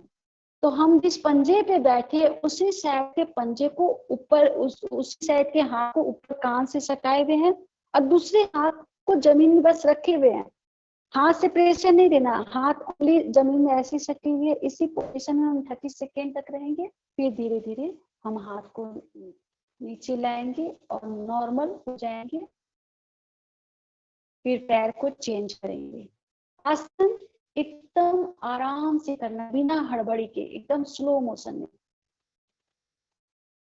तो हम जिस पंजे पे बैठे उसी साइड के पंजे को ऊपर, उसी साइड के हाथ को ऊपर कान से सटाए हुए हैं, और दूसरे हाथ को जमीन में बस रखे हुए हैं, हाथ से प्रेशर नहीं देना, हाथ उंगली जमीन में ऐसी सटी हुई है। इसी पोजीशन में हम 30 सेकेंड तक रहेंगे, फिर धीरे धीरे हम हाथ को नीचे लाएंगे और नॉर्मल हो जाएंगे, फिर पैर को चेंज करेंगे। आसन एकदम आराम से करना, बिना हड़बड़ी के, एकदम स्लो मोशन में।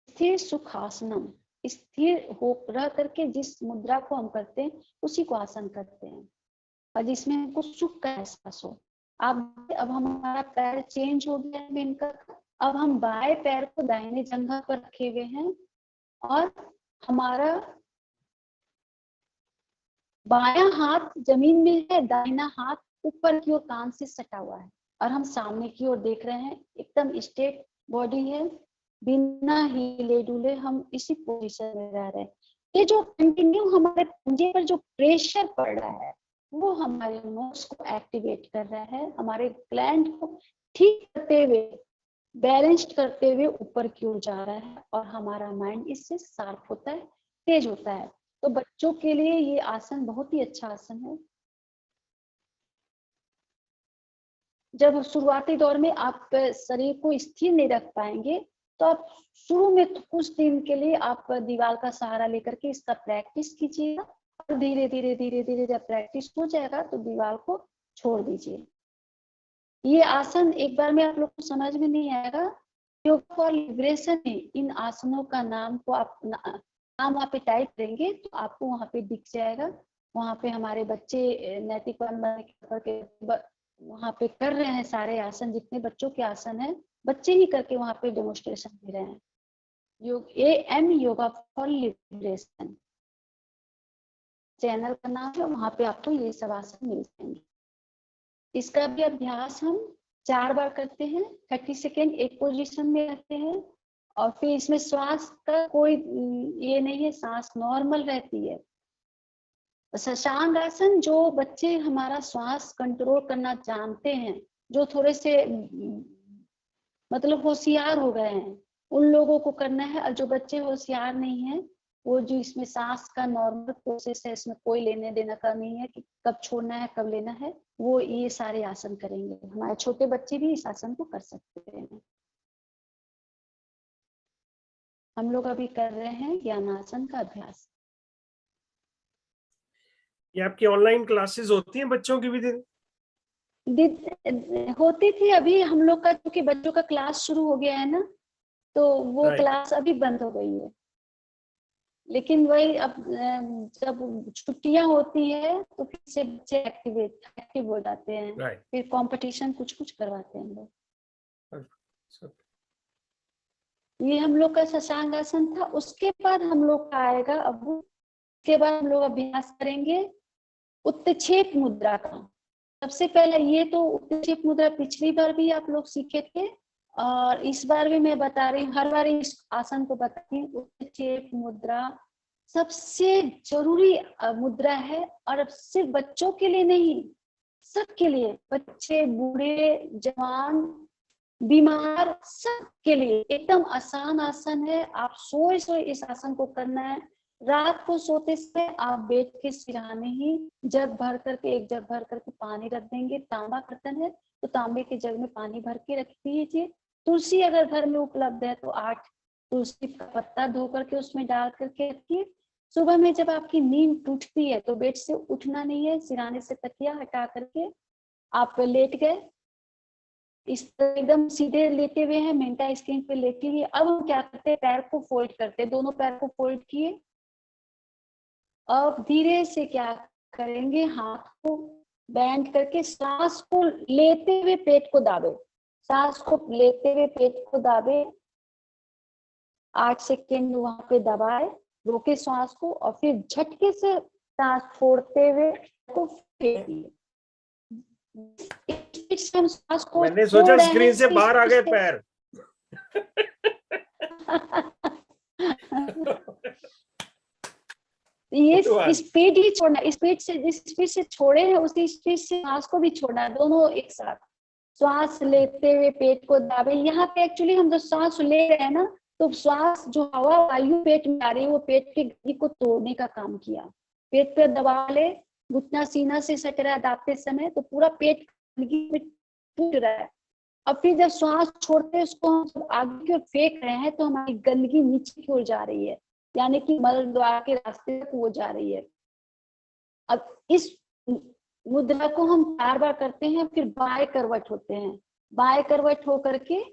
स्थिर सुखासनम, स्थिर हो रह करके जिस मुद्रा को हम करते हैं उसी को आसन कहते हैं, और जिसमें हमको सुख का एहसास हो। अब हमारा पैर चेंज हो गया है इनका, अब हम बाएं पैर को दाहिने जंघा पर रखे हुए हैं, और हमारा बायां हाथ जमीन में है, दाहिना हाथ ऊपर की ओर कान से सटा हुआ है, और हम सामने की ओर देख रहे हैं, एकदम स्ट्रेट बॉडी है, बिना हिले डुले हम इसी पोजीशन में रह रहे हैं। ये जो कंटिन्यू हमारे पंजे पर जो प्रेशर पड़ रहा है वो हमारे नोट्स को एक्टिवेट कर रहा है, हमारे ग्लैंड को ठीक करते हुए, बैलेंस्ड करते हुए ऊपर की ओर जा रहा है, और हमारा माइंड इससे शार्प होता है, तेज होता है। तो बच्चों के लिए ये आसन बहुत ही अच्छा आसन है। जब शुरुआती दौर में आप शरीर को स्थिर नहीं रख पाएंगे तो आप शुरू में कुछ दिन के लिए आप दीवार का सहारा लेकर के इसका प्रैक्टिस कीजिएगा, और धीरे धीरे जब प्रैक्टिस हो जाएगा तो दीवार को छोड़ दीजिए। ये आसन एक बार में आप लोग को समझ में नहीं आएगा। योगा फॉर लिबरेशन में इन आसनों का नाम को आप नाम वहाँ पे टाइप करेंगे तो आपको वहाँ पे दिख जाएगा। वहाँ पे हमारे बच्चे नैतिकवान करके वहाँ पे कर रहे हैं, सारे आसन जितने बच्चों के आसन है बच्चे ही करके वहाँ पे डेमोन्स्ट्रेशन दे रहे हैं। AM yoga for liberation channel का नाम है, वहाँ पे आपको ये सब आसन मिल जाएंगे। इसका भी अभ्यास हम 4 बार करते हैं, 30 सेकेंड एक पोजीशन में रहते हैं, और फिर इसमें श्वास का कोई ये नहीं है, सांस नॉर्मल रहती है। शशांक आसन जो बच्चे हमारा श्वास कंट्रोल करना जानते हैं, जो थोड़े से मतलब होशियार हो गए हैं, उन लोगों को करना है। और जो बच्चे होशियार नहीं है, वो जो इसमें सांस का नॉर्मल प्रोसेस है, इसमें कोई लेने देने का नहीं है कि कब छोड़ना है कब लेना है, वो ये सारे आसन करेंगे। हमारे छोटे बच्चे भी इस आसन को कर सकते हैं। हम लोग अभी कर रहे हैं ज्ञानासन का अभ्यास। ये आपकी ऑनलाइन क्लासेस होती हैं बच्चों की भी होती थी, अभी हम लोग का क्योंकि बच्चों का क्लास शुरू हो गया है ना, तो वो क्लास अभी बंद हो गई है। लेकिन वही अब जब छुट्टियां होती है तो फिर से बच्चे एक्टिव हो जाते हैं, फिर कंपटीशन कुछ करवाते हैं लोग। ये हम लोग का शशांक आसन था। उसके बाद हम लोग का आएगा, अब उसके बाद हम लोग अभ्यास करेंगे उत्क्षेप मुद्रा का। सबसे पहले ये तो उत्क्षेप मुद्रा पिछली बार भी आप लोग सीखे थे, और इस बार भी मैं बता रही हूँ, हर बार इस आसन को बताती हूँ। उत्क्षेप मुद्रा सबसे जरूरी मुद्रा है, और अब सिर्फ बच्चों के लिए नहीं, सबके लिए, बच्चे बूढ़े जवान बीमार सबके लिए एकदम आसान आसन है। आप सोए इस आसन को करना है, रात को सोते समय आप बेड के सिरहाने ही जग भर करके, एक जग भर करके पानी रख देंगे। तांबा बर्तन है तो तांबे के जग में पानी भर के रख दीजिए। तुलसी अगर घर में उपलब्ध है तो 8 तुलसी का पत्ता धो करके उसमें डाल करके रखिए। सुबह में जब आपकी नींद टूटती है तो बेड से उठना नहीं है, सिरहाने से तकिया हटा करके आप लेट गए, इस तरह एकदम सीधे लेटे हुए हैं, मेंटा स्क्रीन पे लेटे हुए। अब हम क्या करते हैं, पैर को फोल्ड करते हैं, दोनों पैर को फोल्ड किए। अब धीरे से क्या करेंगे, हाथ को बैंड करके सांस को लेते हुए पेट को दाबे, सांस को लेते हुए पेट को दाबे, 8 सेकेंड वहां पे दबाए, रोके सांस को, और फिर झटके से सांस छोड़ते हुए को फेंक दिए। हम सांस को मैंने सोचा स्क्रीन से बाहर आ गए पैर। ये स्पीड ही छोड़ना, स्पीड से जिस स्पीड से छोड़े हैं उसी स्पीड से सांस को भी छोड़ना, दोनों एक साथ। श्वास लेते हुए पेट को दाबे। यहाँ पे एक्चुअली हम जो सांस ले रहे हैं ना, तो श्वास जो हवा वायु पेट में आ रही है वो पेट की गति को तोड़ने का काम किया। पेट पे दबा ले, घुटना सीना से सट रहा है दाबते समय, तो पूरा पेट टूट रहा है। अब फिर जब श्वास छोड़ते हैं उसको हम आगे की ओर फेंक रहे हैं तो हमारी गंदगी नीचे की ओर जा रही है, यानी कि मल द्वार के रास्ते तक वो जा रही है। अब इस मुद्रा को हम 4 बार करते हैं, फिर बाएं करवट होते हैं। बाएं करवट हो करके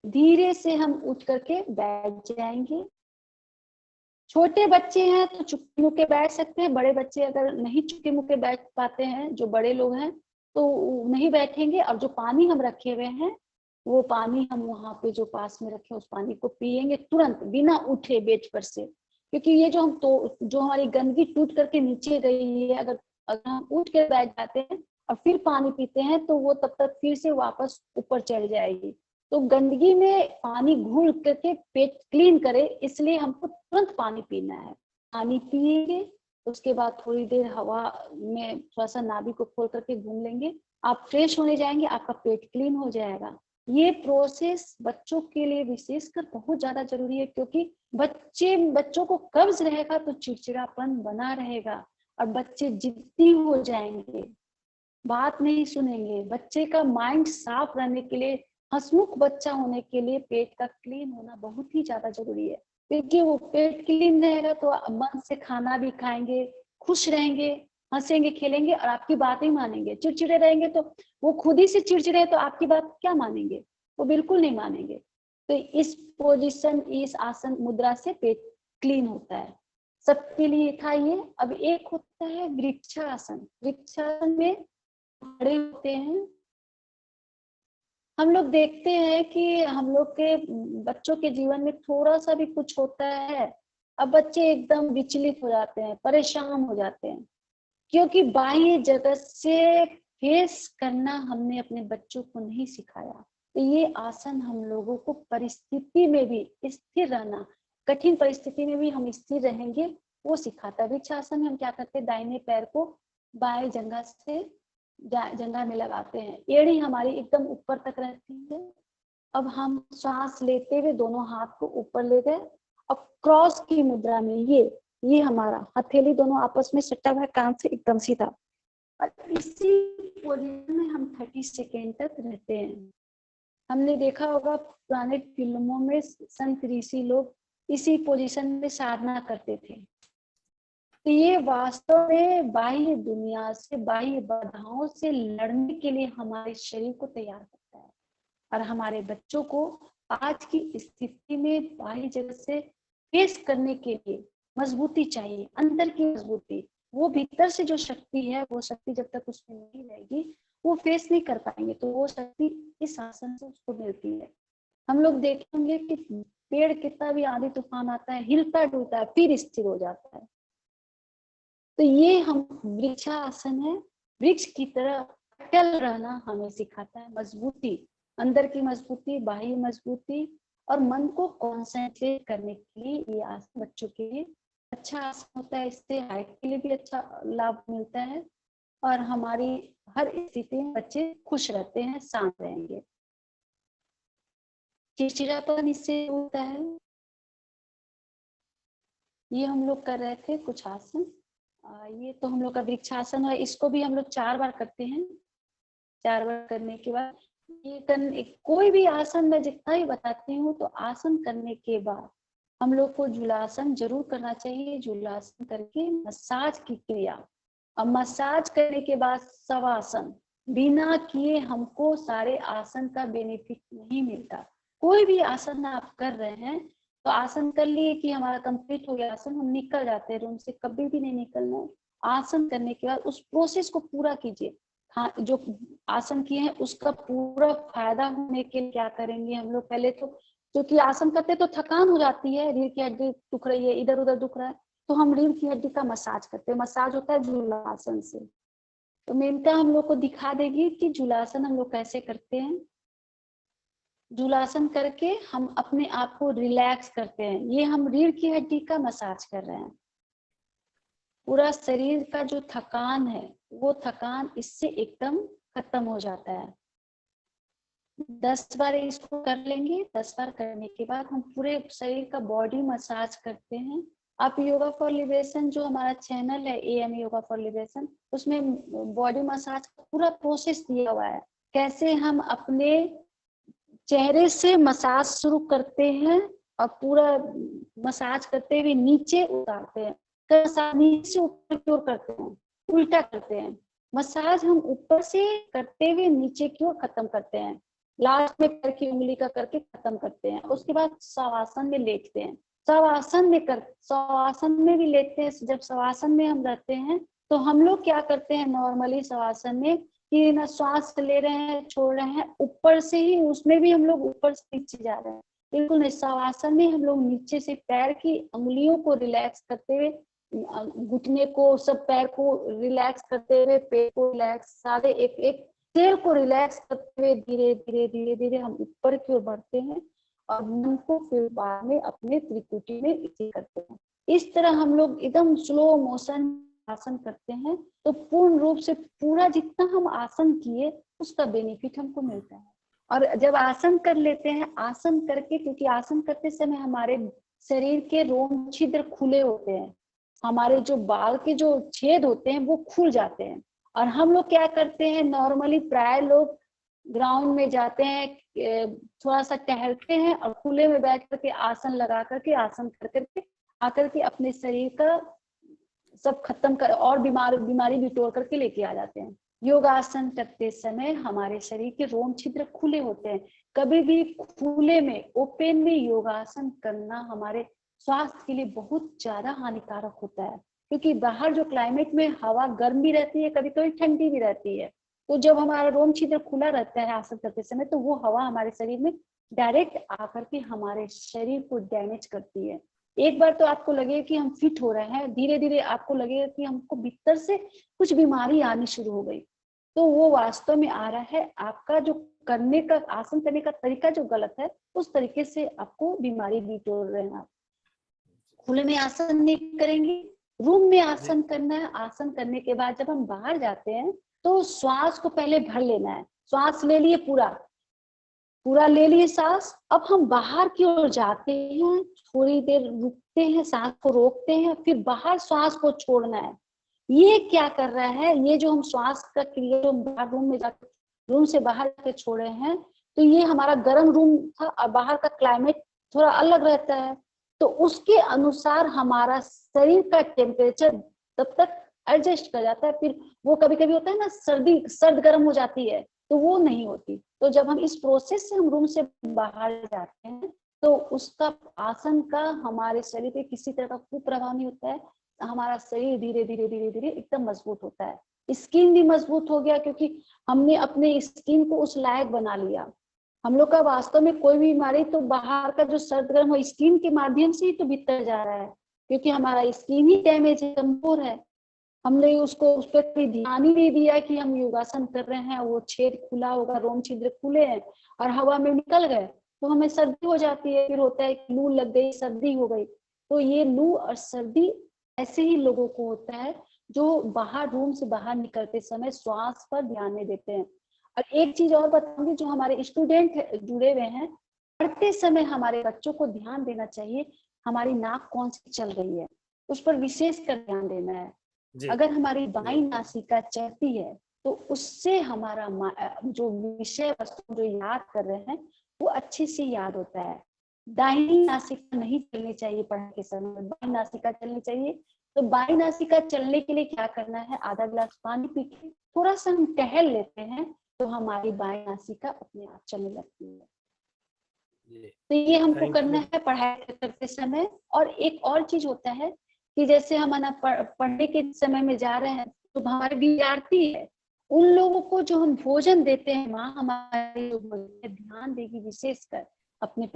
धीरे से हम उठ करके बैठ जाएंगे। छोटे बच्चे हैं तो चुपके मुके बैठ सकते हैं, बड़े बच्चे अगर नहीं चुपके मुके बैठ पाते हैं, जो बड़े लोग हैं तो नहीं बैठेंगे। और जो पानी हम रखे हुए हैं वो पानी हम वहां पे जो पास में रखे उस पानी को पिएंगे तुरंत, बिना उठे बेड पर से। क्योंकि ये जो हम तो जो हमारी गंदगी टूट करके नीचे गई है, अगर हम उठ के बैठ जाते हैं और फिर पानी पीते हैं तो वो तब तक फिर से वापस ऊपर चढ़ जाएगी। तो गंदगी में पानी घूल करके पेट क्लीन करे, इसलिए हमको तुरंत पानी पीना है। पानी पिएंगे, उसके बाद थोड़ी देर हवा में थोड़ा सा नाभि को खोल करके घूम लेंगे, आप फ्रेश होने जाएंगे, आपका पेट क्लीन हो जाएगा। ये प्रोसेस बच्चों के लिए विशेषकर बहुत ज्यादा जरूरी है, क्योंकि बच्चों को कब्ज रहेगा तो चिड़चिड़ापन बना रहेगा और बच्चे जिद्दी हो जाएंगे, बात नहीं सुनेंगे। बच्चे का माइंड साफ रहने के लिए, हंसमुख बच्चा होने के लिए पेट का क्लीन होना बहुत ही ज्यादा जरूरी है। क्योंकि वो पेट क्लीन रहेगा तो मन से खाना भी खाएंगे, खुश रहेंगे, हंसेंगे खेलेंगे और आपकी बात ही मानेंगे। चिड़चिड़े रहेंगे तो वो खुद ही से चिड़चिड़े तो आपकी बात क्या मानेंगे, वो बिल्कुल नहीं मानेंगे। तो इस पोजीशन, इस आसन मुद्रा से पेट क्लीन होता है। सबके लिए था ये। अब एक होता है वृक्षासन। वृक्षासन में खड़े होते हैं। हम लोग देखते हैं कि हम लोग के बच्चों के जीवन में थोड़ा सा भी कुछ होता है, अब बच्चे एकदम विचलित हो जाते हैं, परेशान हो जाते हैं, क्योंकि बाह्य जगत से फेस करना हमने अपने बच्चों को नहीं सिखाया। तो ये आसन हम लोगों को परिस्थिति में भी स्थिर रहना, कठिन परिस्थिति में भी हम स्थिर रहेंगे, वो सिखाता है। वृक्षासन में हम क्या करते हैं, दाहिने पैर को बाएं जंघा से जंघा में लगाते हैं, एड़ी हमारी एकदम ऊपर तक रहती है। अब हम सांस लेते हुए दोनों हाथ को ऊपर ले गए और क्रॉस की मुद्रा में ये हमारा हथेली दोनों आपस में सटा हुआ है, कान से एकदम सीधा, और इसी पोजीशन में हम 30 सेकेंड तक रहते हैं। हमने देखा होगा पुराने फिल्मों में संत ऋषि लोग इसी पोजीशन में साधना करते थे। तो ये वास्तव में बाह्य दुनिया से, बाह्य बाधाओं से लड़ने के लिए हमारे शरीर को तैयार करता है। और हमारे बच्चों को आज की स्थिति में बाह्य जगत से फेस करने के लिए मजबूती चाहिए, अंदर की मजबूती। वो भीतर से जो शक्ति है, वो शक्ति जब तक उसमें नहीं रहेगी वो फेस नहीं कर पाएंगे। तो वो शक्ति इस आसन से उसको मिलती है। हम लोग देखेंगे कि पेड़ कितना भी आंधी तूफान आता है, हिलता डुलता है, फिर स्थिर हो जाता है। तो ये हम वृक्षासन है, वृक्ष की तरह अटल रहना हमें सिखाता है। मजबूती, अंदर की मजबूती, बाह्य मजबूती, और मन को कॉन्सेंट्रेट करने के लिए ये आसन बच्चों के लिए अच्छा आसन होता है। इससे हाइट के लिए भी अच्छा लाभ मिलता है और हमारी हर स्थिति में बच्चे खुश रहते हैं, शांत रहेंगे। चिड़चिड़ापन इससे होता है। ये हम लोग कर रहे थे कुछ आसन। ये तो हम लोग का वृक्षासन है, इसको भी हम लोग 4 बार करते हैं। 4 बार करने के बाद कोई भी आसन मैं जितना भी बताती हूँ, तो आसन करने के बाद हम लोग को झूलासन जरूर करना चाहिए। झूलासन करके मसाज की क्रिया, और मसाज करने के बाद शवासन बिना किए हमको सारे आसन का बेनिफिट नहीं मिलता। कोई भी आसन आप कर रहे हैं तो आसन कर लिए कि हमारा कंप्लीट हो गया आसन, हम निकल जाते हैं रूम से, कभी भी नहीं निकलना है। आसन करने के बाद उस प्रोसेस को पूरा कीजिए। हाँ, जो आसन किए हैं उसका पूरा फायदा होने के लिए क्या करेंगे हम लोग, पहले तो क्योंकि आसन करते तो थकान हो जाती है, रीढ़ की हड्डी दुख रही है, इधर उधर दुख रहा है, तो हम रीढ़ की हड्डी का मसाज करते हैं। मसाज होता है झूलासन से। तो मेनका हम लोग को दिखा देगी कि झूलासन हम लोग कैसे करते हैं। झूलासन करके हम अपने आप को रिलैक्स करते हैं। ये हम रीढ़ की हड्डी का मसाज कर रहे हैं। पूरा शरीर का जो थकान है वो थकान इससे एकदम खत्म हो जाता है। 10 बार इसको कर लेंगे। 10 बार करने के बाद हम पूरे शरीर का बॉडी मसाज करते हैं। आप योगा फॉर लिबरेशन जो हमारा चैनल है AM योगा फॉर लिबरेशन, उसमें बॉडी मसाज का पूरा प्रोसेस दिया हुआ है। कैसे हम अपने चेहरे से मसाज शुरू करते हैं और पूरा मसाज करते हुए नीचे उतारते हैं। नीचे ऊपर की ओर करते हैं, उल्टा करते हैं। मसाज हम ऊपर से करते हुए नीचे की ओर खत्म करते हैं। लास्ट में पैर की उंगली का करके खत्म करते हैं। उसके बाद शवासन में लेटते हैं। शवासन में भी लेटते हैं। जब शवासन में हम रहते हैं तो हम लोग क्या करते हैं नॉर्मली शवासन में कि ना श्वास ले रहे हैं, छोड़ रहे हैं, ऊपर से ही, उसमें भी हम लोग ऊपर से नीचे जा रहे हैं। बिल्कुल नहीं, शवासन में हम लोग नीचे से पैर की उंगलियों को रिलैक्स करते हुए, घुटने को, सब पैर को रिलैक्स करते हुए, पेट को रिलैक्स, सारे एक एक सेल को रिलैक्स करते हुए धीरे धीरे धीरे धीरे हम ऊपर की ओर बढ़ते हैं और मन को फिर बाद में अपने त्रिकुटी में इसी करते हैं। इस तरह हम लोग एकदम स्लो मोशन आसन करते हैं तो पूर्ण रूप से पूरा जितना हम आसन किए उसका बेनिफिट हमको मिलता है। और जब आसन कर लेते हैं, आसन करके, क्योंकि आसन करते समय हमारे शरीर के रोम छिद्र खुले होते हैं, हमारे जो बाल के जो छेद होते हैं वो खुल जाते हैं। और हम लोग क्या करते हैं नॉर्मली, प्राय लोग ग्राउंड में जाते हैं, थोड़ा सा टहलते हैं और खुले में बैठ करके आसन लगा करके, आसन कर करके आकर के अपने शरीर का सब खत्म कर और बीमारी बिटोर करके लेके आ जाते हैं। योगासन करते समय हमारे शरीर के रोम छिद्र खुले होते हैं। कभी भी खुले में, ओपन में योगासन करना हमारे स्वास्थ्य के लिए बहुत ज्यादा हानिकारक होता है, क्योंकि बाहर जो क्लाइमेट में हवा गर्म भी रहती है, कभी कभी ठंडी भी रहती है। तो जब हमारा रोम छिद्र खुला रहता है आसन करते समय, तो वो हवा हमारे शरीर में डायरेक्ट आकर के हमारे शरीर को डैमेज करती है। एक बार तो आपको लगेगा कि हम फिट हो रहे हैं, धीरे धीरे आपको लगेगा कि हमको भीतर से कुछ बीमारी आनी शुरू हो गई। तो वो वास्तव में आ रहा है आपका जो करने का, आसन करने का तरीका जो गलत है, उस तरीके से आपको बीमारी बिटोर रहे हैं। खुले में आसन नहीं करेंगे, रूम में आसन करना है। आसन करने के बाद जब हम बाहर जाते हैं तो श्वास को पहले भर लेना है। श्वास ले लिए, पूरा ले लिए सांस। अब हम बाहर की ओर जाते हैं, थोड़ी देर रुकते हैं, सांस को रोकते हैं, फिर बाहर श्वास को छोड़ना है। ये क्या कर रहा है, ये जो हम श्वास का क्रिया जो बाहर रूम में जाकर, रूम से बाहर जाके छोड़े हैं, तो ये हमारा गर्म रूम था और बाहर का क्लाइमेट थोड़ा अलग रहता है, तो उसके अनुसार हमारा शरीर का टेम्परेचर तब तक एडजस्ट कर जाता है। फिर वो कभी कभी होता है ना, सर्द गर्म हो जाती है, तो वो नहीं होती। तो जब हम इस प्रोसेस से हम रूम से बाहर जाते हैं तो उसका आसन का हमारे शरीर पे किसी तरह का कुप्रभाव नहीं होता है। हमारा शरीर धीरे धीरे धीरे धीरे एकदम मजबूत होता है। स्किन भी मजबूत हो गया, क्योंकि हमने अपने स्किन को उस लायक बना लिया। हम लोग का वास्तव में कोई भी बीमारी तो बाहर का जो सर्द गर्म हो, स्किन के माध्यम से ही तो भीतर जा रहा है, क्योंकि हमारा स्किन ही डैमेज है, कमजोर है। हमने उसको उस पर कोई ध्यान ही नहीं दिया कि हम योगासन कर रहे हैं, वो छेद खुला होगा, रोम छिद्र खुले हैं और हवा में निकल गए तो हमें सर्दी हो जाती है। फिर होता है लू लग गई, सर्दी हो गई। तो ये लू और सर्दी ऐसे ही लोगों को होता है जो बाहर, रूम से बाहर निकलते समय श्वास पर ध्यान नहीं देते हैं। और एक चीज और बताऊंगी, जो हमारे स्टूडेंट जुड़े हुए हैं, पढ़ते समय हमारे बच्चों को ध्यान देना चाहिए हमारी नाक कौन सी चल रही है। उस पर विशेष कर ध्यान देना है। जी अगर हमारी बाईं नासिका चलती है तो उससे हमारा जो विषय वस्तु जो याद कर रहे हैं वो अच्छे से याद होता है। दाहिनी नासिका नहीं चलनी चाहिए पढ़ने के समय में, बाईं नासिका चलनी चाहिए। तो बाईं नासिका चलने के लिए क्या करना है, आधा गिलास पानी पी के थोड़ा सा हम टहल लेते हैं तो हमारी बाईं नासिका अपने आप चलने लगती है। तो ये हमको करना है पढ़ाई करते समय। और एक और चीज होता है कि जैसे हम पढ़ने के समय में जा रहे हैं तो हमारे विद्यार्थी है, उन लोगों को जो हम भोजन देते हैं माँ हमारे ध्यान देगी विशेषकर अपने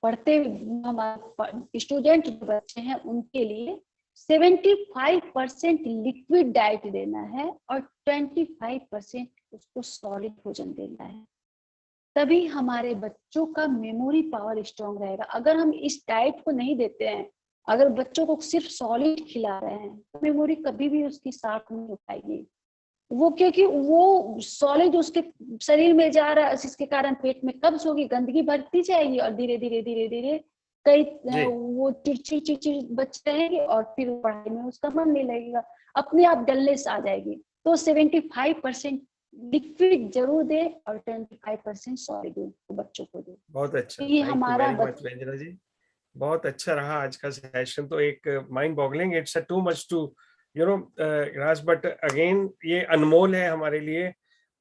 पढ़ते हमारे स्टूडेंट जो बच्चे हैं उनके लिए 75% लिक्विड डाइट देना है और 25% उसको सॉलिड भोजन देना है। तभी हमारे बच्चों का मेमोरी पावर स्ट्रांग रहेगा। अगर हम इस डाइट को नहीं देते हैं, अगर बच्चों को सिर्फ सॉलिड खिला रहे हैं तो मेमोरी कभी भी उसकी साथ नहीं हो पाएगी। वो क्योंकि वो सॉलिड उसके शरीर में जा रहा है, इसके कारण पेट में कब्ज होगी, गंदगी बढ़ती जाएगी और धीरे धीरे धीरे धीरे कई वो चिड़चिड़ बच रहेंगे और फिर पढ़ाई में उसका मन नहीं लगेगा, अपने आप डलनेस आ जाएगी। तो 75% लिक्विड जरूर दे और 25% सॉलिड दे बच्चों को दे। बहुत अच्छा, ये हमारा व्यंजना जी बहुत अच्छा रहा आज का सेशन। तो एक mind boggling, it's too much to grasp, but again ये अनमोल है हमारे लिए,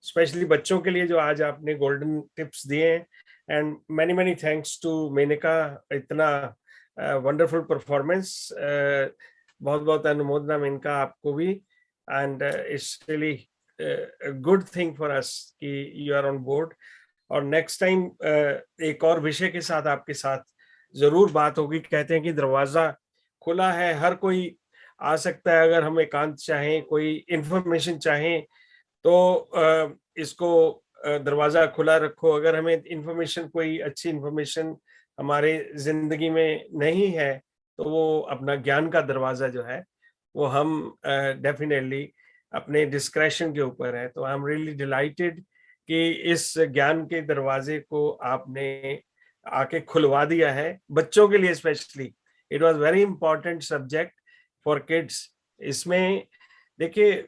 स्पेशली बच्चों के लिए जो आज आपने गोल्डन टिप्स दिए हैं। And many many thanks to Menka, इतना वंडरफुल परफॉर्मेंस। बहुत बहुत अनुमोदना मेनका आपको भी। And it's really good thing for us कि यू आर ऑन बोर्ड। और नेक्स्ट टाइम एक और विषय के साथ आपके साथ जरूर बात होगी। कहते हैं कि दरवाजा खुला है, हर कोई आ सकता है। अगर हम एकांत चाहें, कोई इंफॉर्मेशन चाहें तो इसको दरवाजा खुला रखो। अगर हमें इंफॉर्मेशन, कोई अच्छी इंफॉर्मेशन हमारे जिंदगी में नहीं है तो वो अपना ज्ञान का दरवाजा जो है वो हम डेफिनेटली अपने डिस्क्रेशन के ऊपर है। तो आई एम रियली डिलाइटेड कि इस ज्ञान के दरवाजे को आपने आके खुलवा दिया है बच्चों के लिए specially. It was very important subject for kids. इसमें देखिए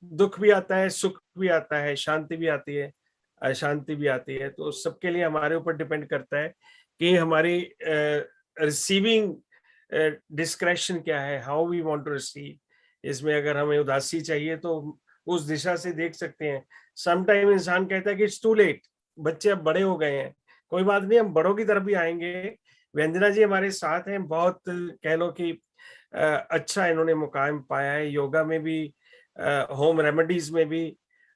दुख भी आता है, सुख भी आता है, शांति भी आती है, अशांति भी आती है। तो सबके लिए हमारे ऊपर डिपेंड करता है कि हमारी रिसीविंग डिस्क्रेशन क्या है, how we want to receive. इसमें अगर हमें उदासी चाहिए तो उस दिशा से देख सकते हैं। समटाइम इंसान कहता है कि इट्स टू लेट, बच्चे अब बड़े हो गए हैं, कोई बात नहीं, हम बड़ों की तरफ भी आएंगे। व्यंजना जी हमारे साथ हैं, बहुत कह लो कि अच्छा इन्होंने मुकाम पाया है योगा में भी, होम रेमेडीज में भी,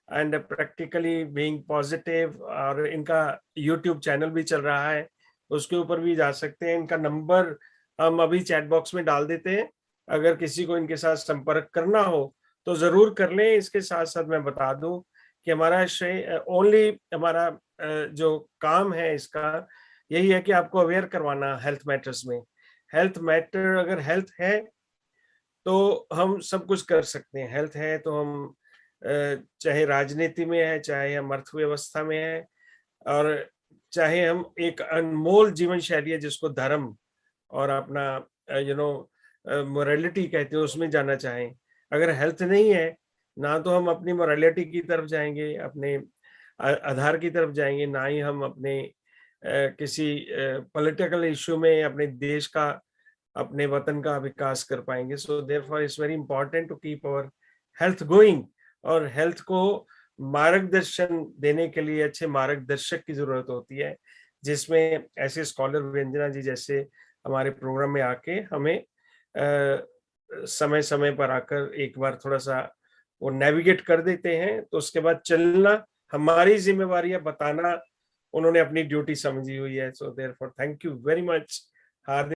एंड प्रैक्टिकली बीइंग पॉजिटिव। और इनका यूट्यूब चैनल भी चल रहा है, उसके ऊपर भी जा सकते हैं। इनका नंबर हम अभी चैट बॉक्स में डाल देते हैं, अगर किसी को इनके साथ संपर्क करना हो तो जरूर कर लें। इसके साथ साथ मैं बता दूं कि हमारा ओनली हमारा जो काम है इसका यही है कि आपको अवेयर करवाना हेल्थ मैटर्स में। हेल्थ मैटर, अगर हेल्थ है तो हम सब कुछ कर सकते हैं। हेल्थ है तो हम चाहे राजनीति में है, चाहे हम अर्थव्यवस्था में है, और चाहे हम एक अनमोल जीवन शैली है जिसको धर्म और अपना मोरालिटी कहते हैं उसमें जाना चाहें। अगर हेल्थ नहीं है ना तो हम अपनी मोरालिटी की तरफ जाएंगे, अपने आधार की तरफ जाएंगे, ना ही हम अपने किसी पॉलिटिकल इशू में अपने देश का, अपने वतन का विकास कर पाएंगे। So therefore it's very important to keep our health going. और हेल्थ को मार्गदर्शन देने के लिए अच्छे मार्गदर्शक की जरूरत होती है, जिसमें ऐसे स्कॉलर व्यंजना जी जैसे हमारे प्रोग्राम में आके हमें समय समय पर आकर एक बार थोड़ा सा वो नेविगेट कर देते हैं। तो उसके बाद चलना हमारी जिम्मेवारी है, बताना उन्होंने अपनी ड्यूटी समझी हुई है। So therefore thank you very much. Hardik